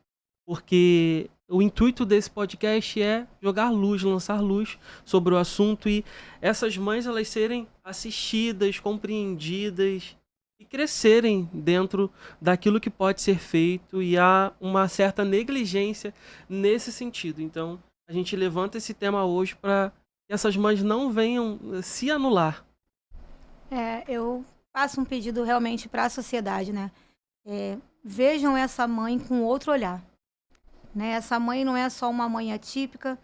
porque o intuito desse podcast é jogar luz, lançar luz sobre o assunto e essas mães elas serem assistidas, compreendidas e crescerem dentro daquilo que pode ser feito, e há uma certa negligência nesse sentido. Então, a gente levanta esse tema hoje para que essas mães não venham se anular. Eu faço um pedido realmente para a sociedade, né? Vejam essa mãe com outro olhar, né? Essa mãe não é só uma mãe atípica,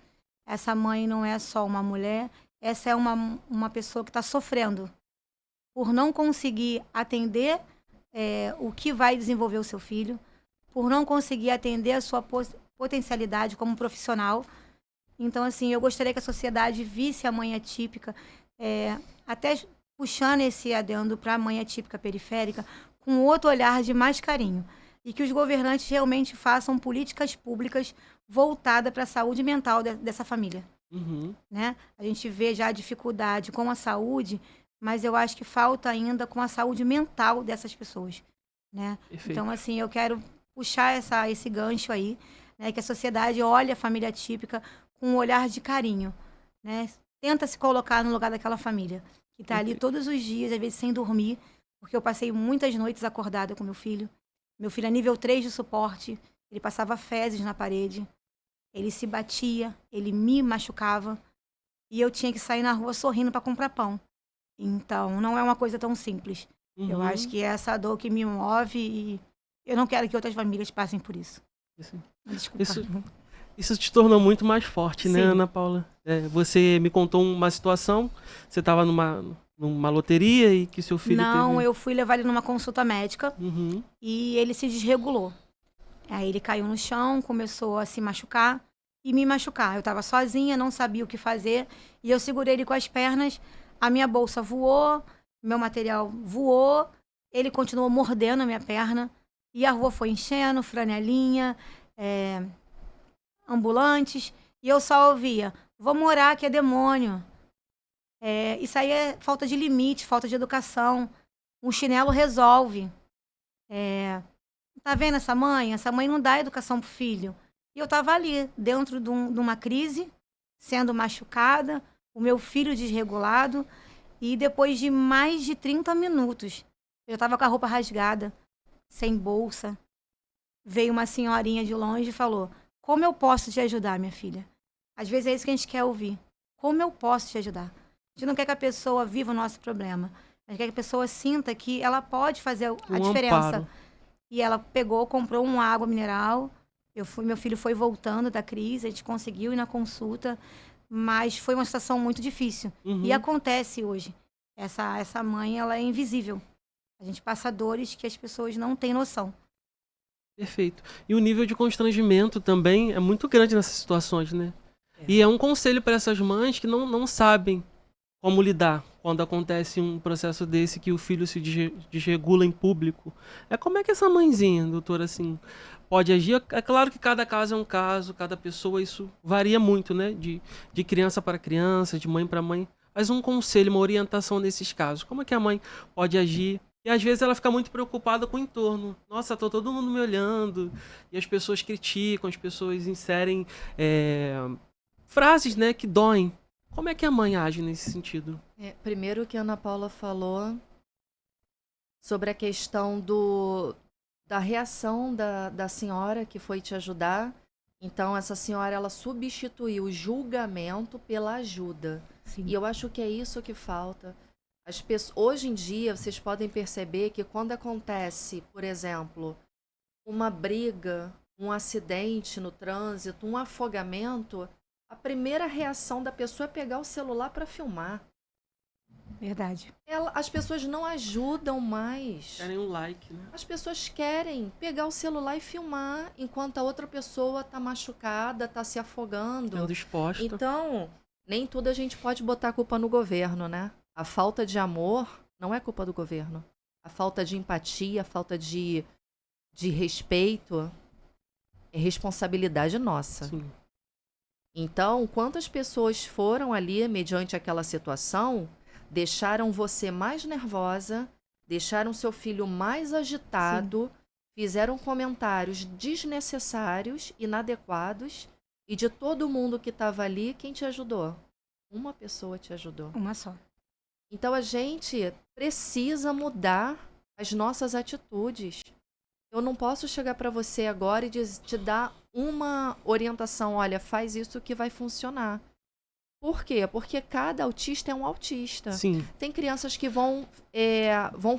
essa mãe não é só uma mulher, essa é uma pessoa que está sofrendo por não conseguir atender o que vai desenvolver o seu filho, por não conseguir atender a sua potencialidade como profissional. Então, assim, eu gostaria que a sociedade visse a mãe atípica, até puxando esse adendo para a mãe atípica periférica, com outro olhar de mais carinho. E que os governantes realmente façam políticas públicas voltadas para a saúde mental dessa família. Né? A gente vê já a dificuldade com a saúde, mas eu acho que falta ainda com a saúde mental dessas pessoas. Né? Então, assim, eu quero puxar esse gancho aí, né? Que a sociedade olhe a família atípica com um olhar de carinho. Né? Tenta se colocar no lugar daquela família, que está ali todos os dias, às vezes sem dormir, porque eu passei muitas noites acordada com meu filho. Meu filho é nível 3 de suporte, ele passava fezes na parede, ele se batia, ele me machucava, e eu tinha que sair na rua sorrindo para comprar pão. Então, não é uma coisa tão simples. Eu acho que é essa dor que me move e eu não quero que outras famílias passem por isso. Desculpa. Isso te tornou muito mais forte, né, Ana Paula? Você me contou uma situação, você estava numa loteria e que seu filho Não, eu fui levar ele numa consulta médica e ele se desregulou. Aí ele caiu no chão, começou a se machucar e me machucar. Eu estava sozinha, não sabia o que fazer e eu segurei ele com as pernas, a minha bolsa voou, meu material voou, ele continuou mordendo a minha perna e a rua foi enchendo, franelinha, ambulantes, e eu só ouvia: vamos orar que é demônio. Isso aí é falta de limite, falta de educação. Um chinelo resolve. Tá vendo essa mãe? Essa mãe não dá educação pro filho. E eu tava ali, dentro de uma crise, sendo machucada, o meu filho desregulado, e depois de mais de 30 minutos, eu tava com a roupa rasgada, sem bolsa. Veio uma senhorinha de longe e falou: como eu posso te ajudar, minha filha? Às vezes é isso que a gente quer ouvir. Como eu posso te ajudar? A gente não quer que a pessoa viva o nosso problema. A gente quer que a pessoa sinta que ela pode fazer a diferença. Amparo. E ela pegou, comprou uma água mineral. Meu filho foi voltando da crise, a gente conseguiu ir na consulta, mas foi uma situação muito difícil. E acontece hoje. Essa mãe, ela é invisível. A gente passa dores que as pessoas não têm noção. Perfeito. E o nível de constrangimento também é muito grande nessas situações, né? E é um conselho para essas mães que não sabem como lidar quando acontece um processo desse que o filho se desregula em público. Como é que essa mãezinha, doutora, assim, pode agir? É claro que cada caso é um caso, cada pessoa, isso varia muito, né? De criança para criança, de mãe para mãe. Mas um conselho, uma orientação nesses casos. Como é que a mãe pode agir? E às vezes ela fica muito preocupada com o entorno. Nossa, tá todo mundo me olhando. E as pessoas criticam, as pessoas inserem frases, né, que doem. Como é que a mãe age nesse sentido? Primeiro que a Ana Paula falou sobre a questão da reação da senhora que foi te ajudar. Então, essa senhora, ela substituiu o julgamento pela ajuda. Sim. E eu acho que é isso que falta. Hoje em dia, vocês podem perceber que quando acontece, por exemplo, uma briga, um acidente no trânsito, um afogamento, a primeira reação da pessoa é pegar o celular para filmar. Verdade. As pessoas não ajudam mais. Querem um like, né? As pessoas querem pegar o celular e filmar enquanto a outra pessoa tá machucada, tá se afogando. Sendo exposta. Então, nem tudo a gente pode botar a culpa no governo, né? A falta de amor não é culpa do governo. A falta de empatia, a falta de respeito é responsabilidade nossa. Sim. Então, quantas pessoas foram ali, mediante aquela situação, deixaram você mais nervosa, deixaram seu filho mais agitado, fizeram comentários desnecessários, inadequados, e de todo mundo que estava ali, quem te ajudou? Uma pessoa te ajudou. Uma só. Então, a gente precisa mudar as nossas atitudes. Eu não posso chegar para você agora e te dar uma orientação, olha, faz isso que vai funcionar. Por quê? Porque cada autista é um autista. Sim. Tem crianças que vão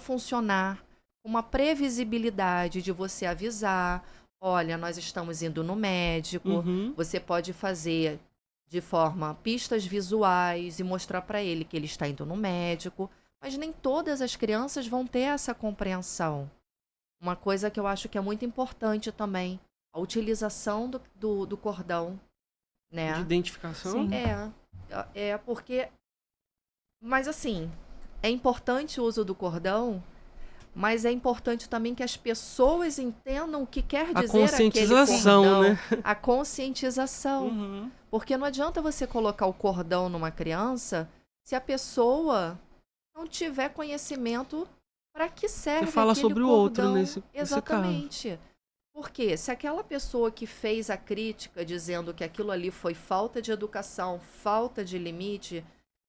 funcionar com uma previsibilidade de você avisar, olha, nós estamos indo no médico, você pode fazer de forma pistas visuais e mostrar para ele que ele está indo no médico, mas nem todas as crianças vão ter essa compreensão. Uma coisa que eu acho que é muito importante também, a utilização do cordão, né? De identificação? Sim. Porque... Mas assim, é importante o uso do cordão, mas é importante também que as pessoas entendam o que quer dizer a conscientização, aquele cordão. né? A conscientização. Porque não adianta você colocar o cordão numa criança se a pessoa não tiver conhecimento para que serve Você fala aquele sobre cordão. O outro nesse Exatamente. caso. Porque se aquela pessoa que fez a crítica dizendo que aquilo ali foi falta de educação, falta de limite,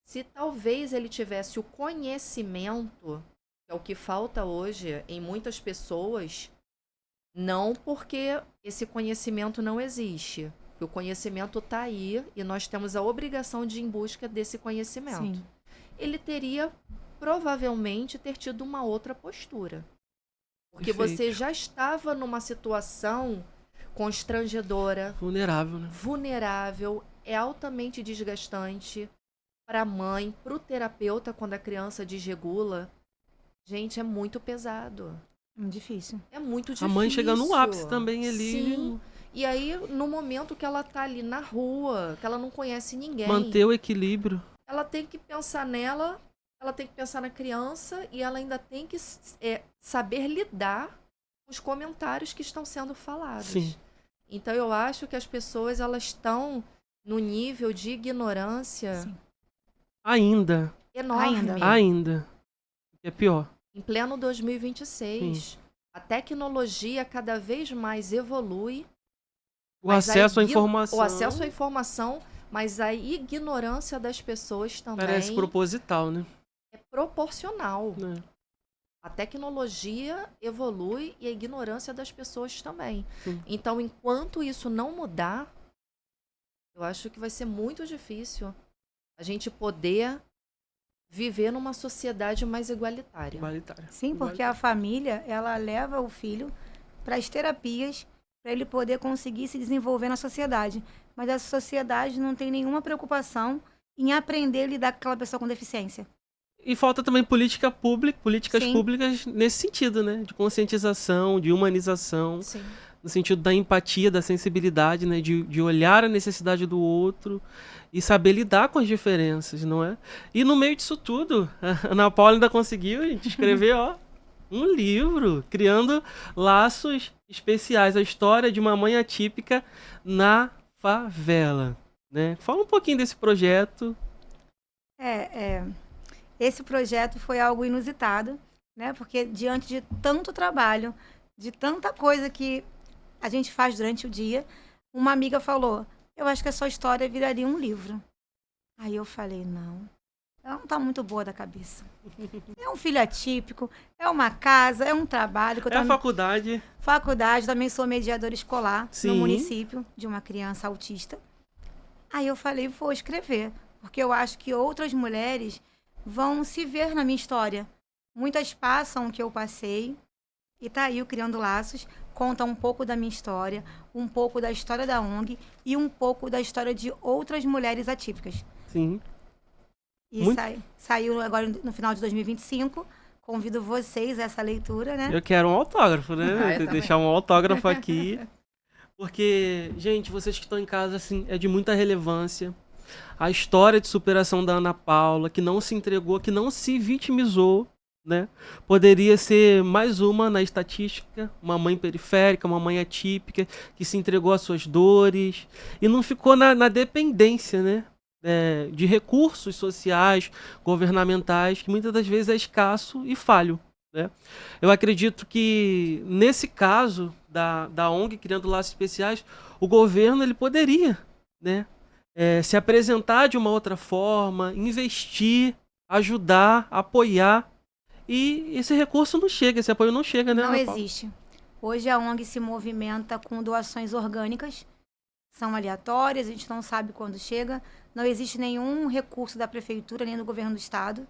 se talvez ele tivesse o conhecimento, que é o que falta hoje em muitas pessoas, não porque esse conhecimento não existe. O conhecimento está aí e nós temos a obrigação de ir em busca desse conhecimento. Sim. Ele teria provavelmente ter tido uma outra postura. Porque Perfeito. você já estava numa situação constrangedora, Vulnerável, né? vulnerável, é altamente desgastante para a mãe, para o terapeuta quando a criança desregula. Gente, é muito pesado. Muito difícil. É muito difícil. A mãe chega no ápice também ali. Sim. E aí, no momento que ela tá ali na rua, que ela não conhece ninguém, Manter o equilíbrio. ela tem que pensar nela, ela tem que pensar na criança e ela ainda tem que saber lidar com os comentários que estão sendo falados. Sim. Então, eu acho que as pessoas elas estão no nível de ignorância Sim. enorme. Ainda. É pior. Em pleno 2026. Sim. A tecnologia cada vez mais evolui. O acesso à informação. O acesso à informação, mas a ignorância das pessoas também Parece proposital, né? é proporcional. É. A tecnologia evolui e a ignorância das pessoas também. Sim. Então, enquanto isso não mudar, eu acho que vai ser muito difícil a gente poder viver numa sociedade mais igualitária. Igualitária. Sim, porque a família, ela leva o filho para as terapias para ele poder conseguir se desenvolver na sociedade. Mas a sociedade não tem nenhuma preocupação em aprender a lidar com aquela pessoa com deficiência. E falta também políticas Sim. públicas nesse sentido, né? De conscientização, de humanização. Sim. no sentido da empatia, da sensibilidade, né? De olhar a necessidade do outro e saber lidar com as diferenças, não é? E no meio disso tudo, a Ana Paula ainda conseguiu, gente, escrever, ó, um livro, criando laços especiais, a história de uma mãe atípica na favela, né? Fala um pouquinho desse projeto. Esse projeto foi algo inusitado, né? Porque diante de tanto trabalho, de tanta coisa que a gente faz durante o dia, uma amiga falou: eu acho que a sua história viraria um livro. Aí eu falei: não, ela não tá muito boa da cabeça. É um filho atípico, é uma casa, é um trabalho. Que eu É a faculdade. Faculdade, também sou mediadora escolar Sim. no município de uma criança autista. Aí eu falei: vou escrever, porque eu acho que outras mulheres vão se ver na minha história. Muitas passam o que eu passei, e tá aí o Criando Laços, conta um pouco da minha história, um pouco da história da ONG e um pouco da história de outras mulheres atípicas. Sim. E saiu agora no final de 2025. Convido vocês a essa leitura, né? Eu quero um autógrafo, né? Eu Deixar um autógrafo aqui. Porque, gente, vocês que estão em casa, assim, é de muita relevância. A história de superação da Ana Paula, que não se entregou, que não se vitimizou, né? Poderia ser mais uma na estatística, uma mãe periférica, uma mãe atípica, que se entregou às suas dores e não ficou na dependência, né? De recursos sociais, governamentais, que muitas das vezes é escasso e falho, né? Eu acredito que, nesse caso da ONG Criando Laços Especiais, o governo ele poderia, né? Se apresentar de uma outra forma, investir, ajudar, apoiar. E esse recurso não chega, esse apoio não chega, né? Não existe. Hoje a ONG se movimenta com doações orgânicas, são aleatórias, a gente não sabe quando chega. Não existe nenhum recurso da prefeitura nem do governo do estado.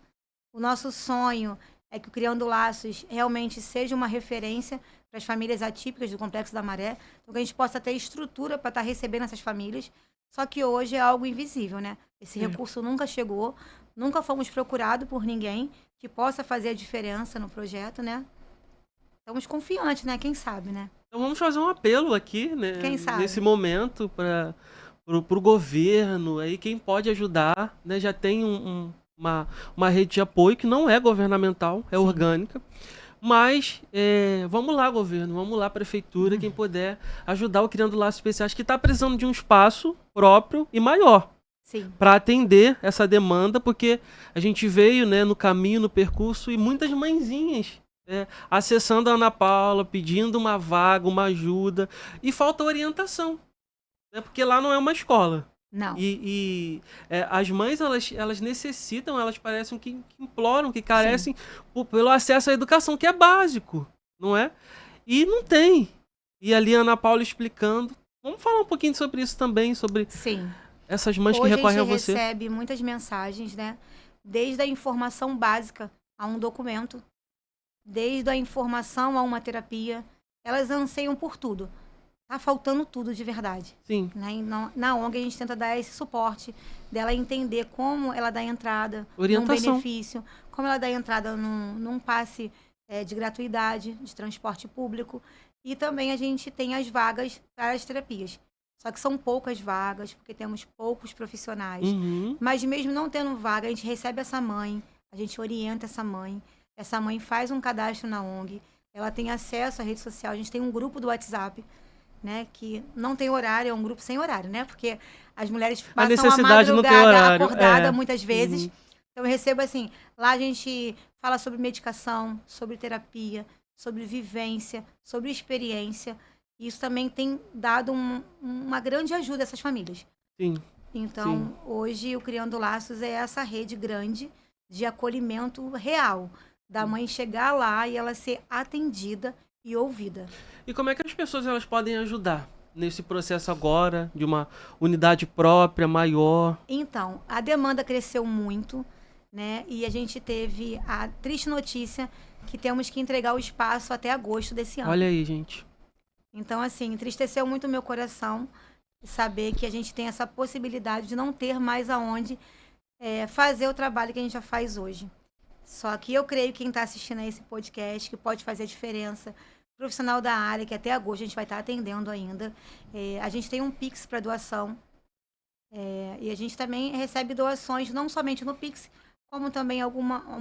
O nosso sonho é que o Criando Laços realmente seja uma referência para as famílias atípicas do Complexo da Maré, então que a gente possa ter estrutura para estar recebendo essas famílias. Só que hoje é algo invisível, né? Esse recurso nunca chegou, nunca fomos procurados por ninguém que possa fazer a diferença no projeto, né? Estamos confiantes, né? Quem sabe, né? Então vamos fazer um apelo aqui, né? Quem sabe? Nesse momento para o governo, aí quem pode ajudar, né? Já tem uma rede de apoio que não é governamental, é orgânica. Mas vamos lá, governo, vamos lá, prefeitura, quem puder ajudar o Criando Laços Especiais, que está precisando de um espaço próprio e maior. Para atender essa demanda, porque a gente veio, né, no caminho, no percurso, e muitas mãezinhas acessando a Ana Paula, pedindo uma vaga, uma ajuda, e falta orientação, né, porque lá não é uma escola. Não. E as mães, elas necessitam, elas parecem que imploram, que carecem pelo acesso à educação, que é básico, não é? E não tem. E ali a Ana Paula explicando. Vamos falar um pouquinho sobre isso também, sobre essas mães que recorrem a você. Hoje a gente recebe muitas mensagens, né? Desde a informação básica a um documento, desde a informação a uma terapia. Elas anseiam por tudo. Tá faltando tudo de verdade. Sim. Né? Na ONG a gente tenta dar esse suporte dela entender como ela dá entrada num benefício, como ela dá entrada num passe de gratuidade, de transporte público. E também a gente tem as vagas para as terapias. Só que são poucas vagas, porque temos poucos profissionais. Mas mesmo não tendo vaga, a gente recebe essa mãe, a gente orienta essa mãe. Essa mãe faz um cadastro na ONG, ela tem acesso à rede social, a gente tem um grupo do WhatsApp, né, que não tem horário, é um grupo sem horário, né? Porque as mulheres passam a madrugada acordada muitas vezes. Então eu recebo assim, lá a gente fala sobre medicação, sobre terapia, sobre vivência, sobre experiência. Isso também tem dado uma grande ajuda a essas famílias. Sim. Então, hoje o Criando Laços é essa rede grande de acolhimento real, da mãe chegar lá e ela ser atendida e ouvida. E como é que as pessoas elas podem ajudar nesse processo agora de uma unidade própria, maior? Então, a demanda cresceu muito, né? E a gente teve a triste notícia que temos que entregar o espaço até agosto desse ano. Olha aí, gente. Então, assim, entristeceu muito o meu coração saber que a gente tem essa possibilidade de não ter mais aonde fazer o trabalho que a gente já faz hoje. Só que eu creio que quem está assistindo a esse podcast, que pode fazer a diferença, profissional da área, que até agosto a gente vai estar atendendo ainda. A gente tem um Pix para doação. E a gente também recebe doações, não somente no Pix, como também um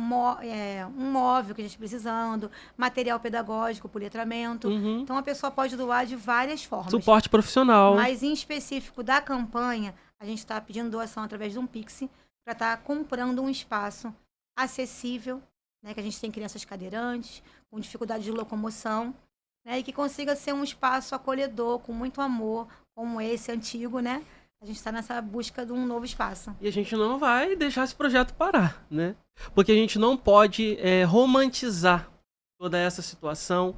móvel que a gente precisando, material pedagógico por letramento. Uhum. Então a pessoa pode doar de várias formas. Suporte profissional. Mas em específico da campanha, a gente está pedindo doação através de um Pix para estar comprando um espaço acessível, né, que a gente tem crianças cadeirantes, com dificuldade de locomoção, né, e que consiga ser um espaço acolhedor, com muito amor, como esse antigo, né? A gente está nessa busca de um novo espaço. E a gente não vai deixar esse projeto parar, né? Porque a gente não pode romantizar toda essa situação,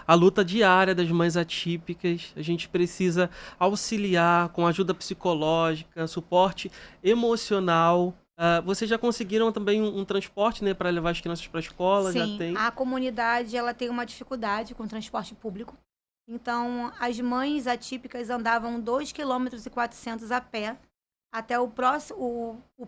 a luta diária das mães atípicas. A gente precisa auxiliar com ajuda psicológica, suporte emocional. Vocês já conseguiram também um transporte, né, para levar as crianças para a escola? Sim, já tem? A comunidade ela tem uma dificuldade com o transporte público. Então, as mães atípicas andavam 2,4 km a pé até o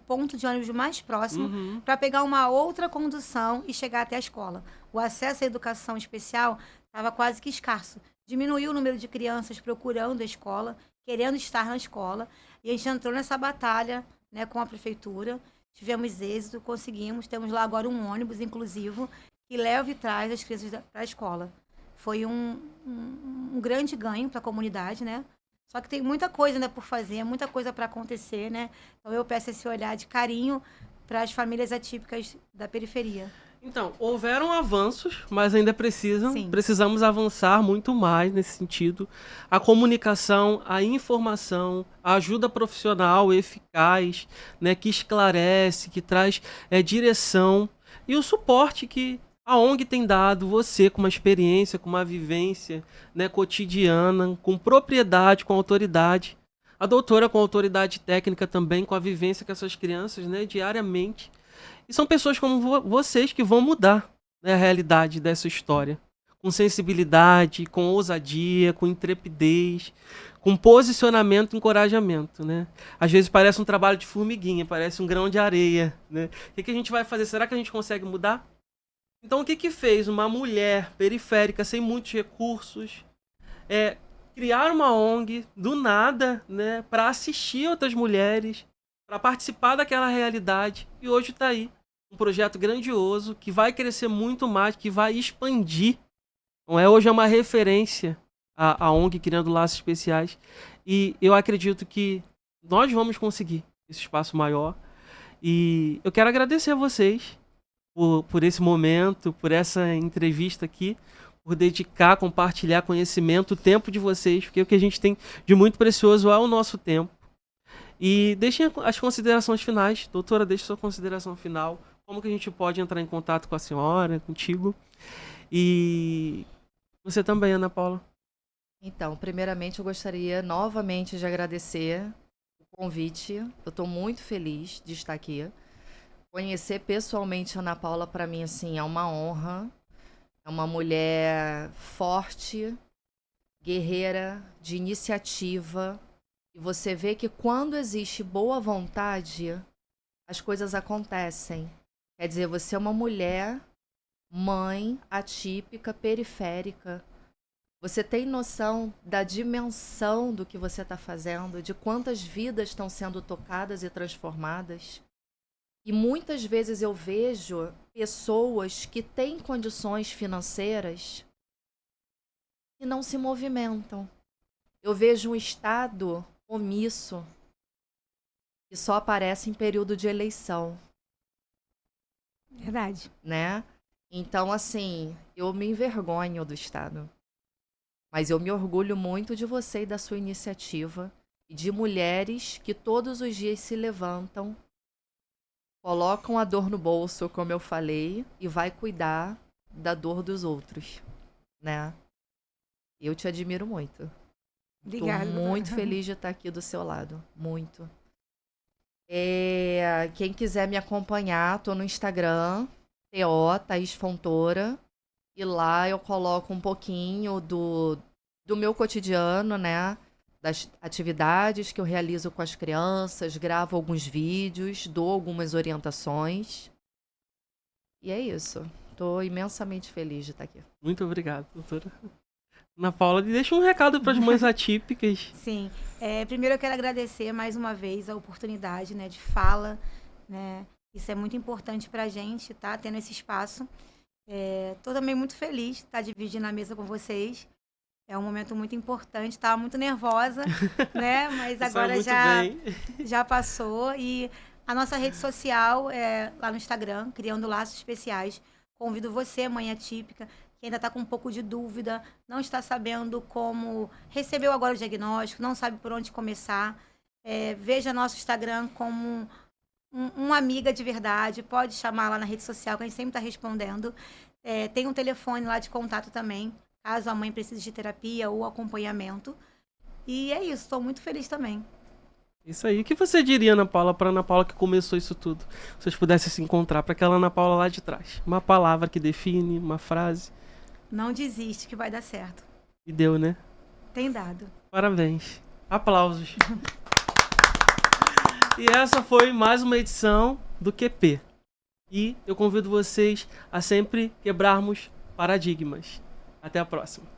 ponto de ônibus mais próximo para pegar uma outra condução e chegar até a escola. O acesso à educação especial estava quase que escasso. Diminuiu o número de crianças procurando a escola, querendo estar na escola. E a gente entrou nessa batalha, né, com a prefeitura. Tivemos êxito, conseguimos. Temos lá agora um ônibus inclusivo que leva e traz as crianças para a escola. Foi um grande ganho para a comunidade, né? Só que tem muita coisa ainda por fazer, muita coisa para acontecer, né? Então eu peço esse olhar de carinho para as famílias atípicas da periferia. Então, houveram avanços, mas ainda Sim. precisamos avançar muito mais nesse sentido. A comunicação, a informação, a ajuda profissional eficaz, né, que esclarece, que traz direção, e o suporte que a ONG tem dado, você com uma experiência, com uma vivência, né, cotidiana, com propriedade, com autoridade. A doutora com autoridade técnica também, com a vivência com essas crianças, né, diariamente. E são pessoas como vocês que vão mudar, né, a realidade dessa história. Com sensibilidade, com ousadia, com intrepidez, com posicionamento e encorajamento, né? Às vezes parece um trabalho de formiguinha, parece um grão de areia, né? O que a gente vai fazer? Será que a gente consegue mudar? Então, o que fez uma mulher periférica, sem muitos recursos, criar uma ONG do nada, né, para assistir outras mulheres, para participar daquela realidade, e hoje está aí. Um projeto grandioso, que vai crescer muito mais, que vai expandir. Não é? Hoje é uma referência a ONG Criando Laços Especiais. E eu acredito que nós vamos conseguir esse espaço maior. E eu quero agradecer a vocês por esse momento, por essa entrevista aqui, por dedicar, compartilhar conhecimento, o tempo de vocês, porque o que a gente tem de muito precioso é o nosso tempo. E deixem as considerações finais. Doutora, deixe sua consideração final. Como que a gente pode entrar em contato com a senhora, contigo? E você também, Ana Paula. Então, primeiramente, eu gostaria novamente de agradecer o convite. Eu estou muito feliz de estar aqui. Conhecer pessoalmente a Ana Paula, para mim, assim, é uma honra. É uma mulher forte, guerreira, de iniciativa. E você vê que quando existe boa vontade, as coisas acontecem. Quer dizer, você é uma mulher, mãe, atípica, periférica. Você tem noção da dimensão do que você está fazendo, de quantas vidas estão sendo tocadas e transformadas. E muitas vezes eu vejo pessoas que têm condições financeiras e não se movimentam. Eu vejo um Estado omisso que só aparece em período de eleição. Verdade. Né? Então, assim, eu me envergonho do Estado. Mas eu me orgulho muito de você e da sua iniciativa e de mulheres que todos os dias se levantam, colocam a dor no bolso, como eu falei, e vai cuidar da dor dos outros, né? Eu te admiro muito. Obrigada. Estou muito feliz de estar aqui do seu lado, muito. Quem quiser me acompanhar, tô no Instagram, TO, Thaís Fontoura, e lá eu coloco um pouquinho do meu cotidiano, né? Das atividades que eu realizo com as crianças, gravo alguns vídeos, dou algumas orientações. E é isso. Estou imensamente feliz de estar aqui. Muito obrigado, doutora. Ana Paula, deixa um recado para as mães atípicas. Sim. Primeiro eu quero agradecer mais uma vez a oportunidade, né, de fala, né? Isso é muito importante para a gente, tá? Tendo esse espaço. Estou também muito feliz de estar dividindo a mesa com vocês. É um momento muito importante. Estava muito nervosa, né? Mas agora já passou. E a nossa rede social é lá no Instagram, Criando Laços Especiais. Convido você, mãe atípica, que ainda está com um pouco de dúvida, não está sabendo como, recebeu agora o diagnóstico, não sabe por onde começar. Veja nosso Instagram como uma amiga de verdade. Pode chamar lá na rede social, que a gente sempre está respondendo. Tem um telefone lá de contato também, caso a mãe precise de terapia ou acompanhamento. E é isso, estou muito feliz também. Isso aí. O que você diria, Ana Paula, para Ana Paula que começou isso tudo? Se vocês pudessem se encontrar, para aquela Ana Paula lá de trás. Uma palavra que define, uma frase. Não desiste que vai dar certo. E deu, né? Tem dado. Parabéns. Aplausos. E essa foi mais uma edição do QP. E eu convido vocês a sempre quebrarmos paradigmas. Até a próxima.